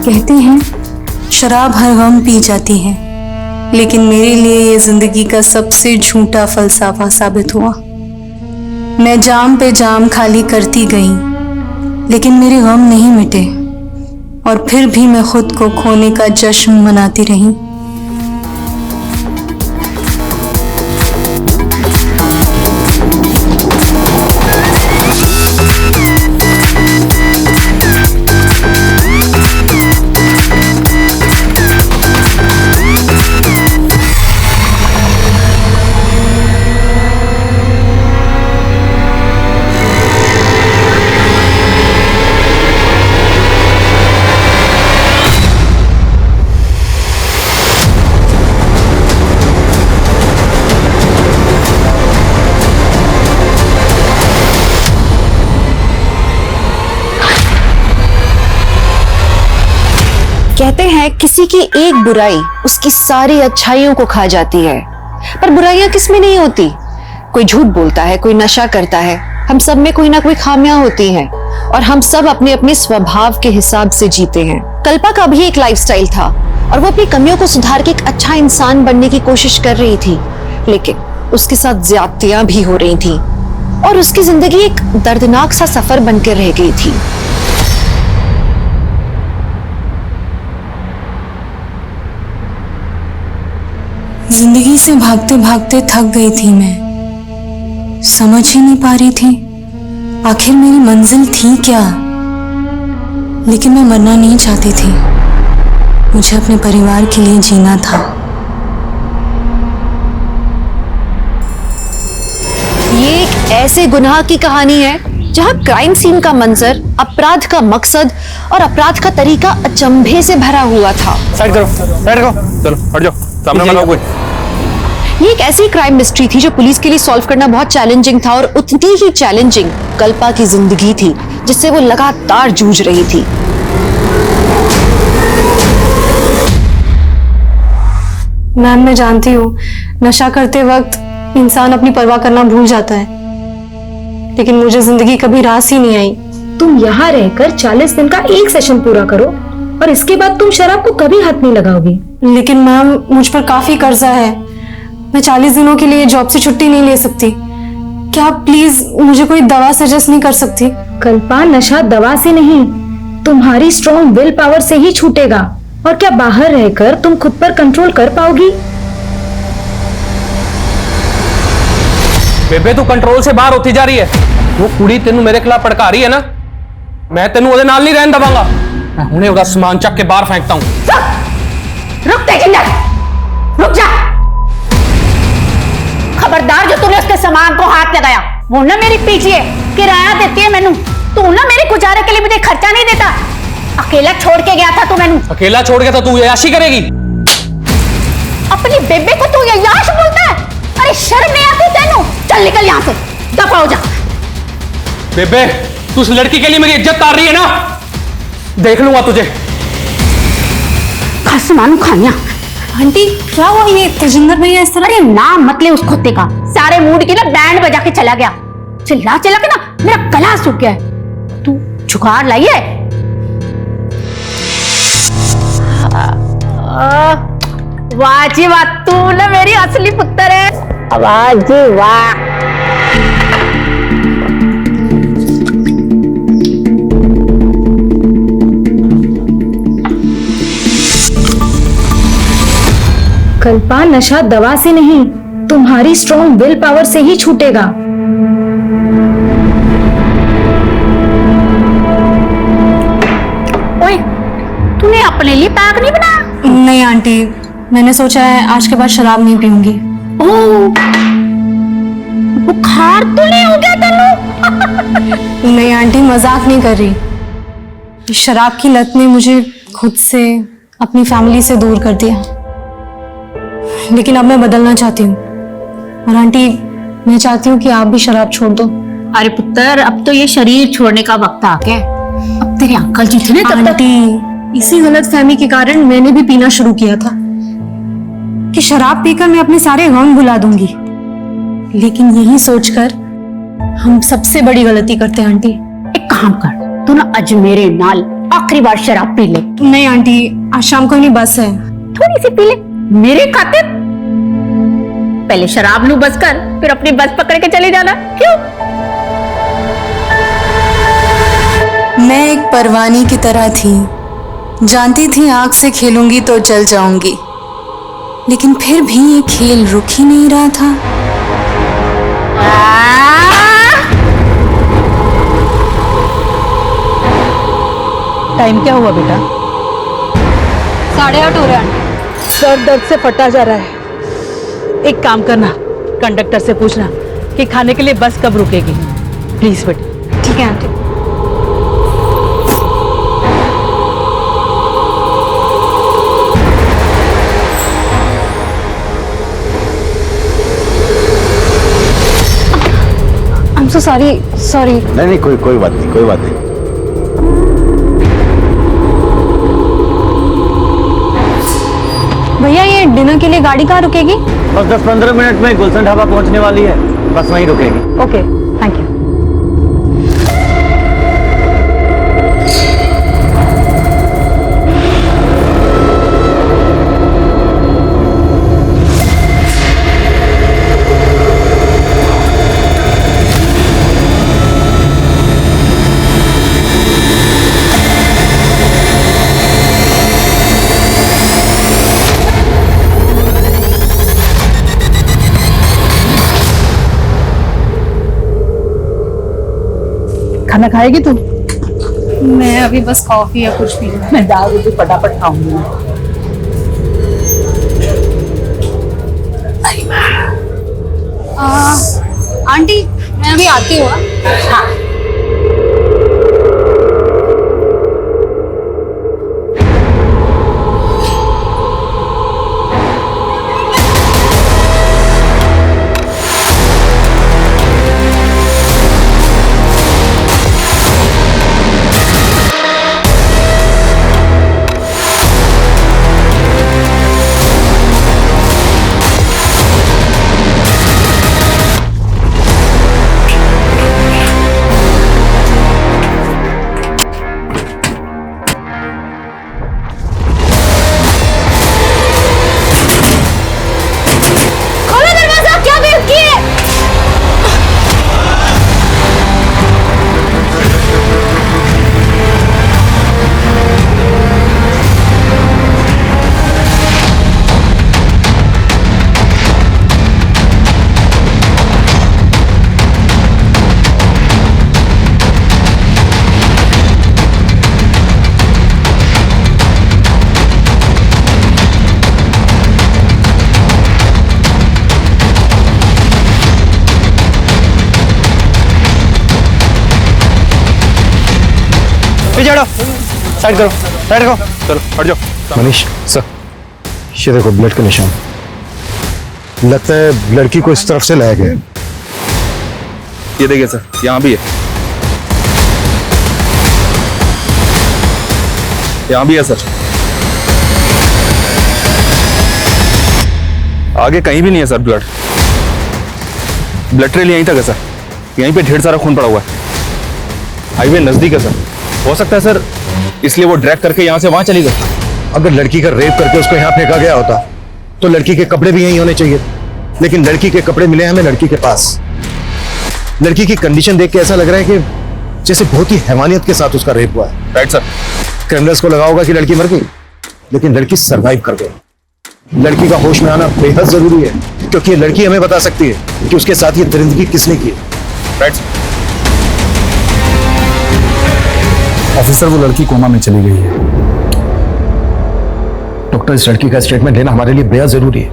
कहते हैं शराब हर गम पी जाती है, लेकिन मेरे लिए ये जिंदगी का सबसे झूठा फलसफा साबित हुआ। मैं जाम पे जाम खाली करती गई, लेकिन मेरे गम नहीं मिटे और फिर भी मैं खुद को खोने का जश्न मनाती रही। कहते हैं किसी की एक बुराई उसकी सारी अच्छाइयों को खा जाती है, पर बुराइयां किस में नहीं होती। कोई झूठ बोलता है, कोई नशा करता है, हम सब में कोई ना कोई खामियां होती हैं और हम सब अपने अपने स्वभाव के हिसाब से जीते हैं। कल्पा का भी एक लाइफस्टाइल था और वो अपनी कमियों को सुधार के एक अच्छा इंसान बनने की कोशिश कर रही थी, लेकिन उसके साथ ज्यादतियां भी हो रही थी और उसकी जिंदगी एक दर्दनाक सा सफर बनकर रह गई थी। जिंदगी से भागते भागते थक गई थी मैं, समझ ही नहीं पा रही थी आखिर मेरी मंजिल थी क्या। लेकिन मैं मरना नहीं चाहती थी, मुझे अपने परिवार के लिए जीना था। ये एक ऐसे गुनाह की कहानी है जहां क्राइम सीन का मंजर, अपराध का मकसद और अपराध का तरीका अचंभे से भरा हुआ था। साइड करो, चलो हट जाओ, सामने मत आओ कोई। ये एक ऐसी क्राइम मिस्ट्री थी जो पुलिस के लिए सॉल्व करना बहुत चैलेंजिंग था और उतनी ही चैलेंजिंग कल्पा की जिंदगी थी जिससे वो लगातार जूझ रही थी। मैम, मैं जानती हूँ नशा करते वक्त इंसान अपनी परवाह करना भूल जाता है, लेकिन मुझे जिंदगी कभी रास ही नहीं आई। तुम यहाँ रहकर 40 दिन का एक सेशन पूरा करो और इसके बाद तुम शराब को कभी हाथ नहीं लगाओगी। लेकिन मैम, मुझ पर काफी कर्जा है, मैं 40 दिनों के लिए जॉब से छुट्टी नहीं ले सकती। क्या आप प्लीज मुझे कोई दवा सजेस्ट नहीं कर सकती? कल्पा, नशा दवा से नहीं, तुम्हारी स्ट्रॉन्ग विल पावर से ही छूटेगा। और क्या बाहर रहकर तुम खुद पर कंट्रोल कर पाओगी? बेबे तू कंट्रोल से बाहर होती जा रही है। वो कुड़ी तेनू मेरे खिलाफ भड़का रही है ना, मैं तेनू ओदे नाल नहीं रहन दवांगा। मैं हुणे ओदा सामान चक के बाहर फेंकता हूं। रुक तेजिंदर, रुक जा। खबरदार जो तूने उसके सामान को हाथ लगाया, वो ना मेरी पीछे है, किराया देती है मैनू। तू ना मेरे गुजारे के लिए मुझे खर्चा नहीं देता। अकेला छोड़ के गया था तू मैनू। अकेला छोड़ के तो तू याशी करेगी? अपनी बेबे को तू याश बोलता है? अरे शर्म नहीं आती तेनू? चल निकल यहाँ से, दफा हो जा। बेबे तू उस लड़की के लिए मेरी इज्जत तार रही है ना, देख लूंगा तुझे। खस मानू खानिया। आंटी, क्या हुआ? ये तेजिंदर भैया इस तरह? अरे नाम मत ले उस कुत्ते का, सारे मूड की ना बैंड बजा के चला गया। चिल्ला चिल्ला के ना मेरा गला सूख गया है। तू जुगाड़ लाई है? वाह जी वाह, तू ना मेरी असली पुत्र है। वाह जी वाह। कल्पा, नशा दवा से नहीं, तुम्हारी स्ट्रॉन्ग विल पावर से ही छूटेगा। ओए, तूने अपने लिए पैक नहीं बनाया? नहीं आंटी, मैंने सोचा है आज के बाद शराब नहीं पीऊंगी। ओह, बुखार तो नहीं हो गया तेनू? नहीं आंटी, मजाक नहीं कर रही। इस शराब की लत ने मुझे खुद से, अपनी फैमिली से दूर कर दिया, लेकिन अब मैं बदलना चाहती हूँ। और आंटी, मैं चाहती हूँ कि आप भी शराब छोड़ दो। अरे पुत्र, अब तो ये शरीर छोड़ने का वक्त आ गया। अब तेरे अंकल जी थे ना तब तक। आंटी, इसी गलतफहमी के कारण मैंने भी पीना शुरू किया था कि शराब पीकर मैं अपने सारे गम भुला दूंगी, लेकिन यही सोचकर हम सबसे बड़ी गलती करते हैं आंटी। एक काम कर, तू ना अज मेरे नाल आखिरी बार शराब पी ले। नहीं आंटी, आज शाम को नहीं बस है। थोड़ी सी पी ले मेरे खातिर। पहले शराब लू बस कर, फिर अपनी बस पकड़ के चले जाना। क्यों? मैं एक परवानी की तरह थी, जानती थी आग से खेलूंगी तो जल जाऊंगी, लेकिन फिर भी ये खेल रुक ही नहीं रहा था। टाइम क्या हुआ बेटा? 8:30 हो रहा है। सर दर्द से फटा जा रहा है। एक काम करना, कंडक्टर से पूछना कि खाने के लिए बस कब रुकेगी। प्लीज बेटा। ठीक है aunty. I'm so sorry, sorry। नहीं कोई बात नहीं, कोई बात नहीं। भैया ये डिनर के लिए गाड़ी कहाँ रुकेगी? बस 10-15 मिनट में गुलशन ढाबा पहुंचने वाली है, बस वहीं रुकेगी। Okay, thank you. खाना खाएगी तू? मैं अभी बस कॉफी या कुछ पी लूं। मैं दाल रोटी फटाफट खाऊंगी। आंटी मैं अभी आती हूँ। हाँ, साइड करो, साइड करो। चलो हट जाओ। मनीष सर, ये देखो ब्लड का निशान। लगता है लड़की को इस तरफ से लाया गया। ये देखिए सर, यहाँ भी है, यहाँ भी है सर। आगे कहीं भी नहीं है सर ब्लड। ब्लड ट्रेल यहीं तक है सर। यहीं पे ढेर सारा खून पड़ा हुआ है। हाईवे नजदीक है सर। हो सकता है सर इसलिए वो ड्रैग करके यहाँ से वहां चली गई। अगर लड़की का रेप करके उसको यहाँ फेंका गया होता तो लड़की के कपड़े भी यहीं होने चाहिए, लेकिन लड़की के कपड़े मिले हमें लड़की के पास। लड़की की कंडीशन देख के ऐसा लग रहा है कि जैसे बहुत ही हैवानियत के साथ उसका रेप हुआ है। Right sir. क्रिमिनल्स को लगा होगा कि लड़की मर गई, लेकिन लड़की सरवाइव कर गई। लड़की का होश में आना बेहद जरूरी है, क्योंकि ये लड़की हमें बता सकती है कि उसके साथ ये दरिंदगी किसने की है। Right sir. ऑफिसर, वो लड़की कोमा में चली गई है। डॉक्टर, इस लड़की का स्टेटमेंट लेना हमारे लिए बेहद जरूरी है।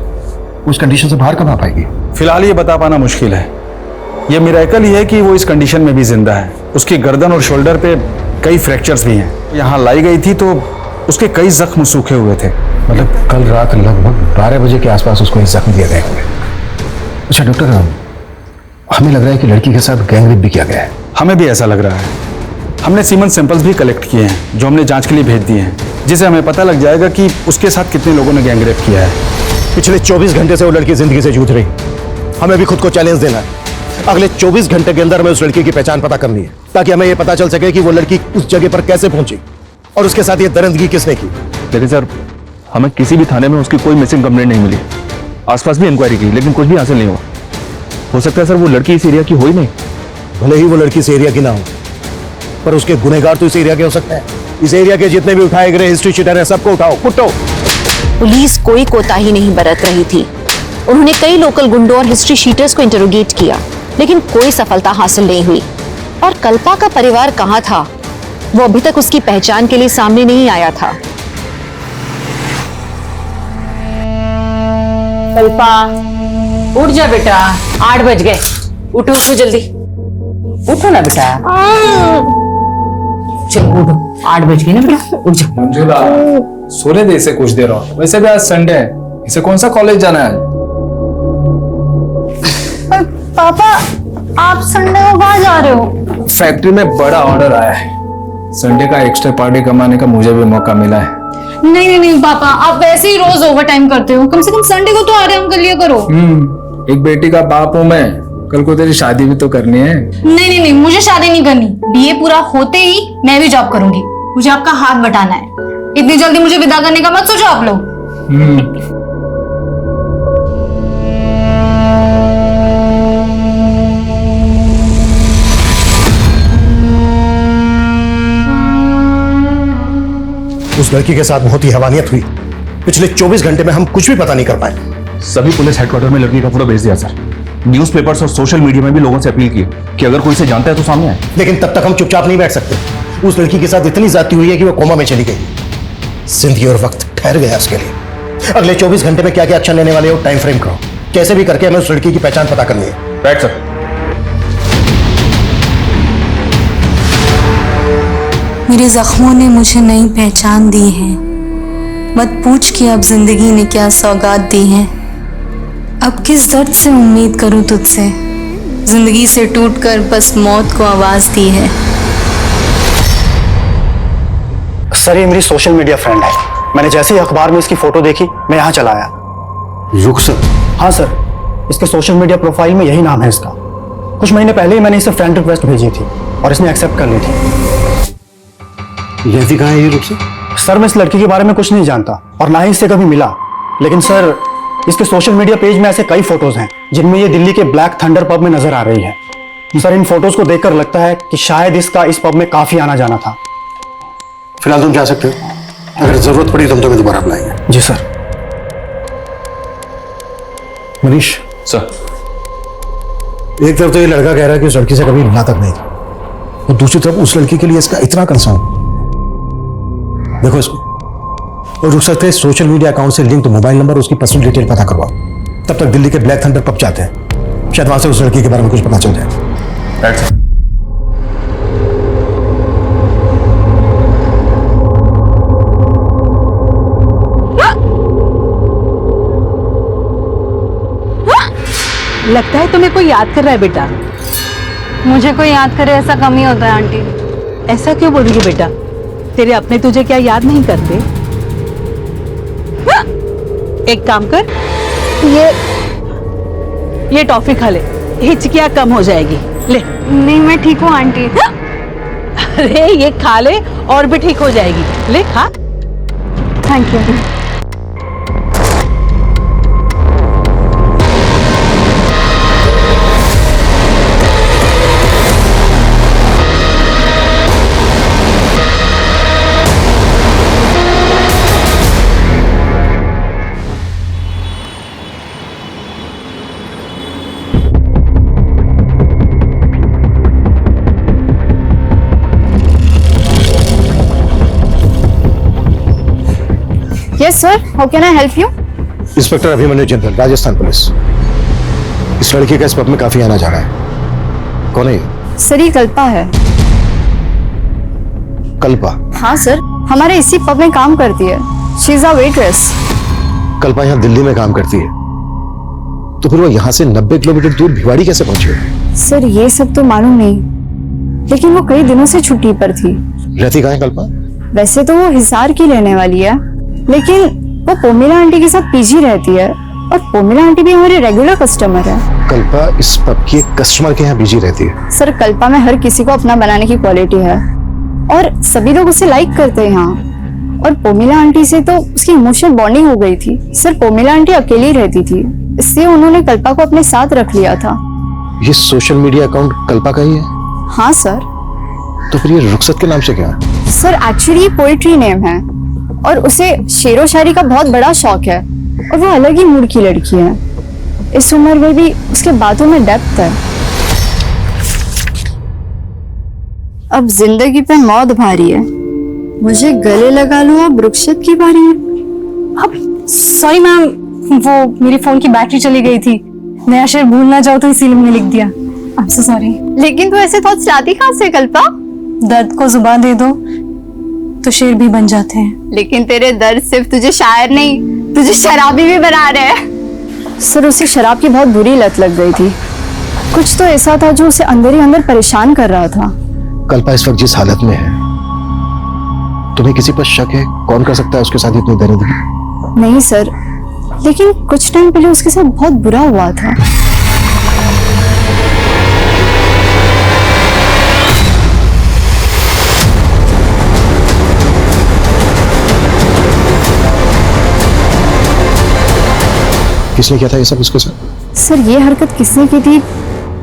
उस कंडीशन से बाहर कब आ पाएगी? फिलहाल ये बता पाना मुश्किल है। ये मिरेकल ही है कि वो इस कंडीशन में भी जिंदा है। उसकी गर्दन और शोल्डर पे कई फ्रैक्चर्स भी हैं। यहाँ लाई गई थी तो उसके कई जख्म सूखे हुए थे। मतलब कल रात लगभग 12 बजे के आसपास उसको जख्म दिए गए हुए। अच्छा डॉक्टर, हमें लग रहा है कि लड़की के साथ गैंगरेप भी किया गया है। हमें भी ऐसा लग रहा है। हमने सीमन सैंपल्स भी कलेक्ट किए हैं जो हमने जांच के लिए भेज दिए हैं, जिससे हमें पता लग जाएगा कि उसके साथ कितने लोगों ने गैंगरेप किया है। पिछले 24 घंटे से वो लड़की जिंदगी से जूझ रही। हमें भी खुद को चैलेंज देना है। अगले 24 घंटे के अंदर हमें उस लड़की की पहचान पता करनी है, ताकि हमें यह पता चल सके कि वो लड़की उस जगह पर कैसे पहुंची और उसके साथ ये दरिंदगी किसने की? लेकिन सर, हमें किसी भी थाने में उसकी कोई मिसिंग कंप्लेंट नहीं मिली। आसपास भी इंक्वायरी की लेकिन कुछ भी हासिल नहीं हुआ। हो सकता है सर वो लड़की इस एरिया की हो ही नहीं। भले ही वो लड़की इस एरिया की ना हो, पर उसके गुनहगार तो इस एरिया के हो सकते हैं। इस एरिया के जितने भी उठाए गए हिस्ट्री शीटर हैं सबको उठाओ, कुटो। पुलिस कोई कोताही नहीं बरत रही थी। उन्होंने कई लोकल गुंडों और हिस्ट्री शीटर्स को इंटरोगेट किया, लेकिन कोई सफलता हासिल नहीं हुई। और कल्पा का परिवार कहाँ था, वो अभी तक उसकी पहचान के लिए सामने नहीं आया था। कल्पा, उठ जा बेटा, 8 बज गए। उठो उठो जल्दी, उठो ना बेटा। चलो उठो, 8 बज गए ना बेटा, उठ जा। मंजुला, सोने दे इसे कुछ देर और। वैसे भी आज संडे है, इसे कौन सा कॉलेज जाना है? पापा, आप संडे को कहाँ जा रहे हो? फैक्ट्री में बड़ा ऑर्डर आया है, संडे का एक्स्ट्रा पार्टी कमाने का मुझे भी मौका मिला है। नहीं पापा, आप वैसे ही रोज ओवर टाइम करते हो, कम से कम संडे को तो आराम कर लिया करो। एक बेटी का बाप हूँ मैं, कल को तेरी शादी भी तो करनी है। नहीं, मुझे शादी नहीं करनी। बीए पूरा होते ही मैं भी जॉब करूंगी। मुझे आपका हाथ बटाना है। इतनी जल्दी मुझे विदा करने का मत सोचो आप लोग। उस लड़की के साथ बहुत ही हैवानियत हुई। पिछले 24 घंटे में हम कुछ भी पता नहीं कर पाए। सभी पुलिस हेडक्वार्टर में लड़की का फोटो भेज दिया सर। न्यूज़पेपर्स और सोशल मीडिया में भी लोगों से अपील की कि अगर कोई इसे जानता है तो सामने आए। लेकिन तब तक हम चुपचाप नहीं बैठ सकते। उस लड़की के साथ इतनी ज्यादती हुई है कि वो कोमा में चली गई। जिंदगी और वक्त ठहर गया उसके लिए। अगले 24 घंटे में क्या क्या एक्शन लेने वाले हो, टाइम फ्रेम करो। कैसे भी करके हमें उस लड़की की पहचान पता करनी है। Right sir. मेरे जख्मों ने मुझे नई पहचान दी है। मत पूछ कि अब जिंदगी ने क्या सौगात दी है। अब किस दर्द से उम्मीद करूं तुझसे, जिंदगी से टूटकर बस मौत को आवाज दी है। सर, ये मेरी सोशल मीडिया फ्रेंड है। मैंने जैसे ही अखबार में इसकी फोटो देखी, मैं यहाँ चला आया। रुखसत? हाँ सर, इसके सोशल मीडिया प्रोफाइल में यही नाम है इसका। कुछ महीने पहले ही मैंने इसे फ्रेंड रिक्वेस्ट भेजी थी और इसने एक्सेप्ट कर ली थी। रहती कहाँ है ये रुखसत? सर, मैं इस लड़की के बारे में कुछ नहीं जानता और ना ही इससे कभी मिला। लेकिन सर, इसके सोशल मीडिया पेज में ऐसे कई फोटोज हैं जिनमें ये दिल्ली के ब्लैक थंडर पब में नजर आ रही है। सर, इन फोटोज को देखकर लगता है कि शायद इसका इस पब में काफी आना जाना था। फिलहाल तुम जा सकते हो, अगर जरूरत पड़ी तो हम तुम्हें दोबारा बुलाएंगे। जी सर। मनीष सर, एक तरफ तो ये लड़का कह रहा है कि उस लड़की से कभी मिला तक नहीं था, और दूसरी तरफ उस लड़की के लिए इसका इतना कंसर्न। देखो इसको, और रुक सकते हैं सोशल मीडिया अकाउंट से लिंक मोबाइल नंबर, उसकी पर्सनल डिटेल पता करवाओ। तब तक दिल्ली के ब्लैक थंडर पब जाते हैं, शायद वहां से उस लड़की के बारे में कुछ पता चल जाए। Right sir. लगता है तुम्हें कोई याद कर रहा है बेटा। मुझे कोई याद करे ऐसा कम ही होता है आंटी। ऐसा क्यों बोल रही है बेटा? तेरे अपने तुझे क्या याद नहीं करते? एक काम कर, ये टॉफी खा ले, हिचकियां कम हो जाएगी। ले। नहीं, मैं ठीक हूँ आंटी। अरे ये खा ले और भी ठीक हो जाएगी। ले खा। Thank you. Yes sir, how can I help you? Inspector Abhimanyu general, Rajasthan police. इस लड़की का इस पब में काफी आना जाना है। कौन है ये? सर, ये कल्पा है। कल्पा? हाँ सर, हमारे इसी पब में काम करती है। She is a waitress. Kalpa यहाँ दिल्ली में काम करती है, तो फिर वो यहाँ से 90 किलोमीटर दूर भिवाड़ी कैसे पहुंची? सर, ये सब तो मालूम नहीं, लेकिन वो कई दिनों से छुट्टी पर थी। रहती कहाँ है कल्पा? वैसे तो वो हिसार की रहने वाली है, लेकिन वो पोमिला आंटी के साथ पीजी रहती है, और पोमिला आंटी भी हमारे रेगुलर कस्टमर है। कल्पा इस पब की एक कस्टमर के यहाँ बिजी रहती है? सर, कल्पा में हर किसी को अपना बनाने की क्वालिटी है। और सभी लोग उसे लाइक करते हैं यहाँ। और पोमिला आंटी से तो उसकी इमोशनल बॉन्डिंग हो गई थी। सिर्फ पोमिला आंटी अकेली रहती थी, इसलिए उन्होंने कल्पा को अपने साथ रख लिया था। ये सोशल मीडिया अकाउंट कल्पा का ही है? हाँ सर। तो फिर ये रुखसत के नाम से क्या है? सर एक्चुअली पोएट्री नेम है और उसे शेरो शायरी का बहुत बड़ा शौक है और वो अलग ही मूड की लड़की है। इस उम्र में भी उसके बातों में डेप्थ है। अब जिंदगी पे मौत भारी है, मुझे गले लगा लो, अब रुखसत की बारी है। अब सॉरी मैम, वो मेरी फोन की बैटरी चली गई थी, नया शेर भूल ना जाओ तो इसीलिए मैंने लिख दिया। I am so sorry. लेकिन तू ऐसे थॉट्स लाती कहाँ से कल्पा? दर्द को जुबान दे दो तो शेर भी बन जाते हैं। लेकिन तेरे दर्द सिर्फ तुझे शायर नहीं, तुझे शराबी भी बना रहे हैं। सर उसे शराब की बहुत बुरी लत लग गई थी। कुछ तो ऐसा था जो उसे अंदर ही अंदर परेशान कर रहा था। कल्पा इस वक्त जिस हालत में है, तुम्हें किसी पर शक है कौन कर सकता है उसके साथ इतनी दरिद्री? नहीं सर, लेकिन कुछ टाइम पहले उसके साथ बहुत बुरा हुआ था। किसने किया था ये सब उसके साथ? सर ये हरकत किसने की थी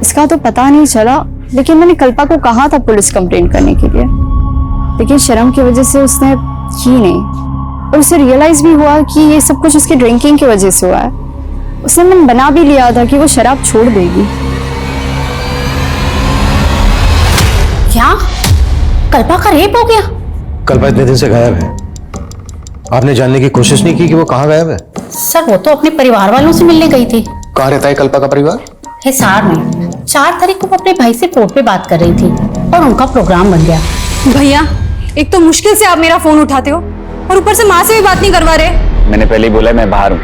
इसका तो पता नहीं चला, लेकिन मैंने कल्पा को कहा था पुलिस कंप्लेंट करने के लिए, लेकिन शर्म की वजह से उसने की नहीं। और उसे रियलाइज भी हुआ कि ये सब कुछ उसकी ड्रिंकिंग की वजह से हुआ है। उसने मन बना भी लिया था कि वो शराब छोड़ देगी। क्या कल्पा का रेप हो गया? कल्पा इतने दिन से गायब है, आपने जानने की कोशिश नहीं की कि वो कहाँ गायब है? सर वो तो अपने परिवार वालों से मिलने गई थी। कहाँ रहता है कल्पा का परिवार? हिसार में। 4 तारीख को वो अपने भाई से फोन पे बात कर रही थी और उनका प्रोग्राम बन गया। भैया एक तो मुश्किल से आप मेरा फोन उठाते हो और ऊपर से माँ से भी बात नहीं करवा रहे। मैंने पहले ही बोला मैं बाहर हूँ,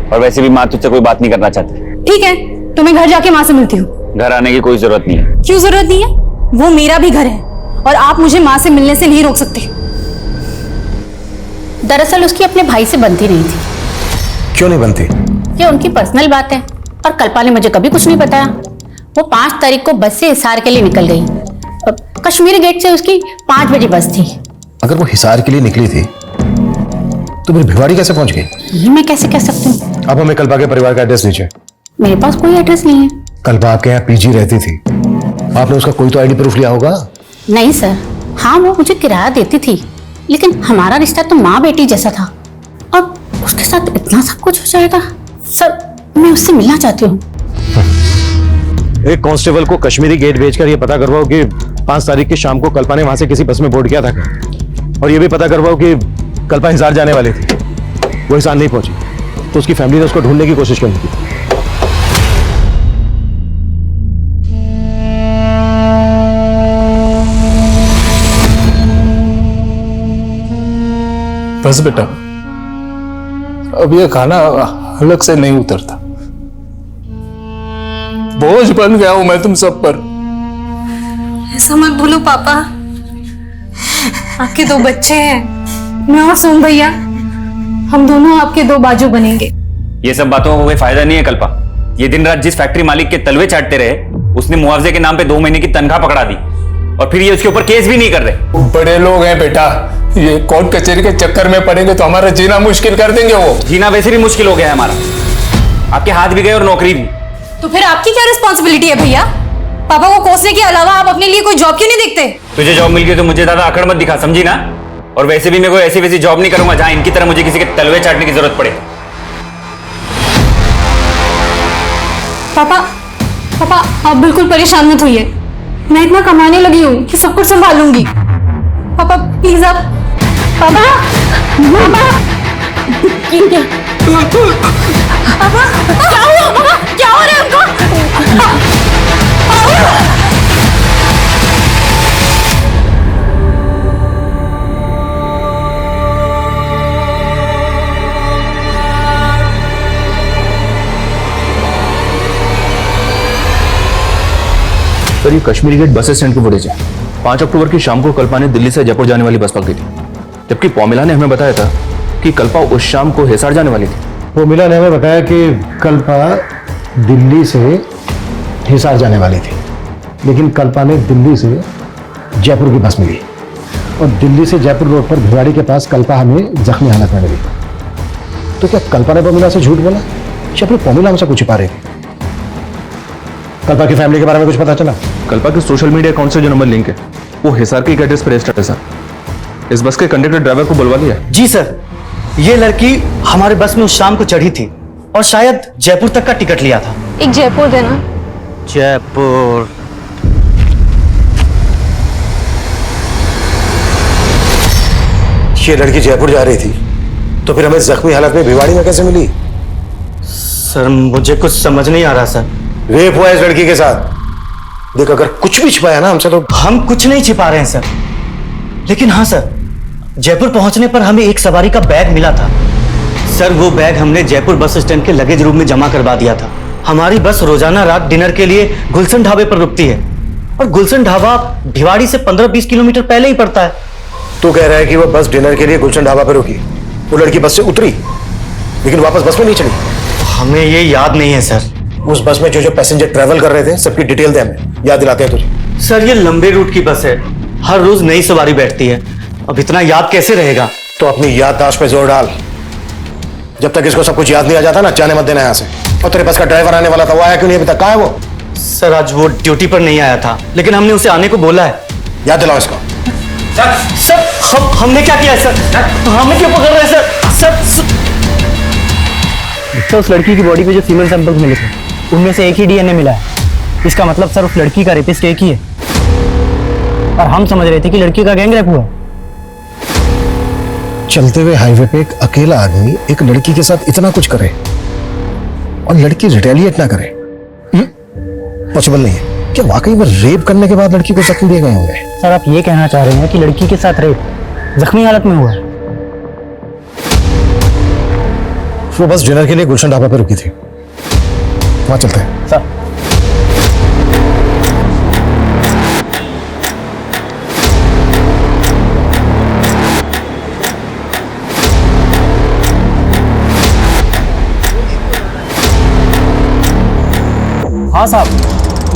और वैसे भी माँ तुझसे कोई बात नहीं करना चाहती। ठीक है तो मैं घर जाके माँ से मिलती हूँ। घर आने की कोई जरूरत नहीं है। क्यों जरूरत नहीं है? वो मेरा भी घर है और आप मुझे माँ से मिलने से नहीं रोक सकते। दरअसल उसकी अपने भाई से बनती नहीं थी। क्यों नहीं बनती? ये उनकी पर्सनल बात है और कल्पा ने मुझे कभी कुछ नहीं बताया। वो 5 तारीख को बस से हिसार के लिए निकल गई। कश्मीरी गेट से उसकी 5 बजे बस थी। अगर वो हिसार के लिए निकली थी तो फिर भिवाड़ी कैसे पहुंच गई? ये मैं कैसे कह सकती हूँ? अब हमें कल्पा के परिवार का एड्रेस दीजिए। मेरे पास कोई एड्रेस नहीं है। कल्पा आपके यहाँ पीजी रहती थी, आपने उसका कोई तो आईडी प्रूफ लिया होगा? नहीं सर, हाँ वो मुझे किराया देती थी, लेकिन हमारा रिश्ता तो माँ बेटी जैसा था और उसके साथ इतना सब कुछ हो जाएगा। सर मैं उससे मिलना चाहती हूँ। एक कांस्टेबल को कश्मीरी गेट भेजकर ये पता करवाओ कि 5 तारीख की शाम को कल्पा ने वहां से किसी बस में बोर्ड किया था क्या? और ये भी पता करवाओ कि कल्पा हिसार जाने वाली थी, वो हिसार नहीं पहुंची तो उसकी फैमिली ने उसको ढूंढने की कोशिश क्यों की? बस बेटा, अब ये खाना हलक से नहीं उतरता। बोझ बन गया हूं मैं तुम सब पर। ऐसा मत बोलो पापा, आपके 2 बच्चे हैं, मैं और सोम भैया, हम दोनों आपके 2 बाजू बनेंगे। ये सब बातों का कोई फायदा नहीं है कल्पा। ये दिन रात जिस फैक्ट्री मालिक के तलवे चाटते रहे, उसने मुआवजे के नाम पे 2 महीने की तनख्वाह पकड़ा दी और फिर ये उसके ऊपर केस भी नहीं कर रहे। बड़े लोग हैं बेटा, ये कोर्ट कचहरी के चक्कर में पड़ेंगे तो हमारा जीना मुश्किल कर देंगे। वो जीना वैसे भी मुश्किल हो गया है हमारा, आपके हाथ भी गए और नौकरी भी। तो फिर आपकी क्या रिस्पॉन्सिबिलिटी है भैया? पापा को कोसने के अलावा आप अपने लिए कोई जॉब क्यों नहीं देखते? तुझे जॉब मिल गई तो मुझे ज्यादा अकड़ मत दिखा, समझी ना? और वैसे भी मैं कोई ऐसी वैसी जॉब नहीं करूंगा जहां इनकी तरह मुझे किसी के तलवे चाटने की जरूरत पड़े। पापा पापा आप बिल्कुल परेशान मत होइए, मैं इतना कमाने लगी हूँ कि सब कुछ संभालूंगी। पापा प्लीज आप, पापा पापा पापा क्या हुआ? पापा क्या हो रहा है उनको? सर ये कश्मीरी गेट बस स्टैंड की फुटेज है। 5 अक्टूबर की शाम को कल्पा ने दिल्ली से जयपुर जाने वाली बस पकड़ी थी, जबकि पोमिला ने हमें बताया था कि कल्पा उस शाम को हिसार जाने वाली थी। पोमिला ने हमें बताया कि कल्पा दिल्ली से हिसार जाने वाली थी, लेकिन कल्पा ने दिल्ली से जयपुर की बस मिली। और दिल्ली से जयपुर रोड पर भिवाड़ी के पास कल्पा हमें जख्मी हालत में मिली। तो क्या कल्पा ने पोमिला से झूठ बोला या फिर पोमिला हमसे कुछ छिपा रही थी? कल्पा की फैमिली के बारे में कुछ पता चला? कल्पा के सोशल मीडिया अकाउंट से जो नंबर लिंक है वो हिसार के एड्रेस पर रजिस्टर्ड है सर। इस बस के कंडक्टर ड्राइवर को बुलवा लिया। जी सर, ये लड़की हमारे बस में उस शाम को चढ़ी थी और शायद जयपुर तक का टिकट लिया था। एक जयपुर देना। जयपुर। ये लड़की जयपुर जा रही थी तो फिर हमें जख्मी हालत में भिवाड़ी में कैसे मिली? सर मुझे कुछ समझ नहीं आ रहा सर। रेप हुआ इस लड़की के साथ। देख, अगर कुछ भी छिपाया ना हमसे तो हम कुछ नहीं छिपा रहे हैं सर, लेकिन हाँ सर, जयपुर पहुंचने पर हमें एक सवारी का बैग मिला था। सर वो बैग हमने जयपुर बस स्टैंड के लगेज रूम में जमा करवा दिया था। हमारी बस रोजाना रात डिनर के लिए गुलशन ढाबे पर रुकती है और गुलशन ढाबा भिवाड़ी से 15-20 किलोमीटर पहले ही पड़ता है। तू कह रहा है कि वो बस डिनर के लिए गुलशन ढाबा पर रुकी, वो लड़की बस से उतरी लेकिन वापस बस में नहीं चढ़ी? हमें ये याद नहीं है सर। उस बस में जो जो पैसेंजर ट्रेवल कर रहे थे सबकी डिटेल दे, हमें याद दिलाते हैं तुझे। सर ये लंबे रूट की बस है, हर रोज नई सवारी बैठती है, अब इतना याद कैसे रहेगा? तो अपनी याददाश्त पे जोर डाल। जब तक इसको सब कुछ याद नहीं आ जाता ना, जाने मत देना यहाँ से। और तेरे बस का ड्राइवर आने वाला था, वो आया क्यों नहीं अभी तक? कहाँ है वो? सर आज वो ड्यूटी पर नहीं आया था, लेकिन हमने उसे आने को बोला है। याद दिलाओ इसको। सर हमने क्या किया है सर? हमें क्यों पकड़ रहे हैं सर? तो उस लड़की की बॉडी पे जो फीमेल सैंपल्स मिले थे उनमें से एक ही डीएनए मिला है। इसका मतलब सर उस लड़की का रेपिस्ट एक ही है और हम समझ रहे थे कि लड़की का गैंग रेप हुआ। चलते हुए हाईवे पे एक अकेला आदमी एक लड़की के साथ इतना कुछ करे और लड़की रिटेलिएट ना करे, पॉसिबल नहीं है। क्या वाकई में रेप करने के बाद लड़की को जख्म दिए गए होंगे? सर आप ये कहना चाह रहे हैं कि लड़की के साथ रेप जख्मी हालत में हुआ है? वो बस डिनर के लिए गुलशन ढाबा पे रुकी थी, वहां चलते हैं। सर हाँ साहब,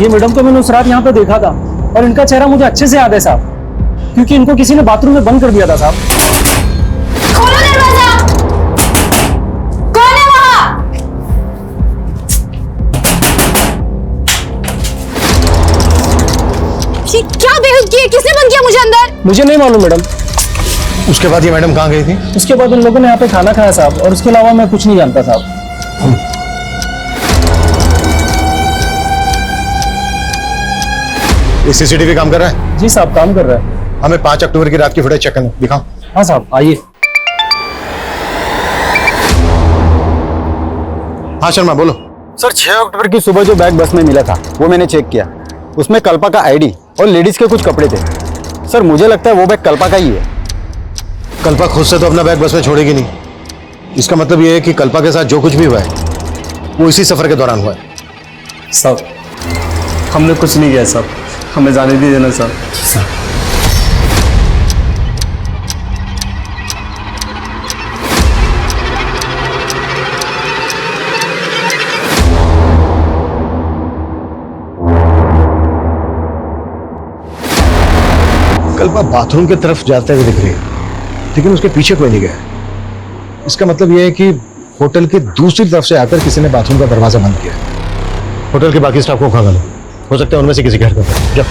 ये मैडम को मैंने उस रात यहाँ पे देखा था और इनका चेहरा मुझे अच्छे से याद है साहब, क्योंकि इनको किसी ने बाथरूम में बंद कर दिया था साहब। खोलो दरवाजा। कौन है वहाँ? ये क्या बेहुदगी है? किसने बंद किया मुझे अंदर? मुझे नहीं मालूम मैडम। उसके बाद ये मैडम कहाँ गई थी? उसके बाद उन लोगों ने यहाँ पे खाना खाया साहब, और उसके अलावा मैं कुछ नहीं जानता साहब। ये सीसीटीवी काम कर रहा है? जी साहब काम कर रहा है। हमें 5 अक्टूबर की रात की फुटेज चेक करना, दिखाओ। हाँ साहब आइए। हाँ शर्मा बोलो। सर 6 अक्टूबर की सुबह जो बैग बस में मिला था वो मैंने चेक किया, उसमें कल्पा का आईडी और लेडीज के कुछ कपड़े थे। सर मुझे लगता है वो बैग कल्पा का ही है। कल्पा खुद से तो अपना बैग बस में छोड़ेगी नहीं। इसका मतलब ये है कि कल्पा के साथ जो कुछ भी हुआ है वो इसी सफर के दौरान हुआ है। साहब हमने कुछ नहीं किया साहब, हमें जाने दीजिए देना साहब। कल्पा बाथरूम की तरफ जाते हुए दिख रही है, लेकिन उसके पीछे कोई नहीं गया। इसका मतलब यह है कि होटल के दूसरी तरफ से आकर किसी ने बाथरूम का दरवाजा बंद किया। होटल के बाकी स्टाफ को खा लो, हो सकता है उनमें से किसी घर का जाओ।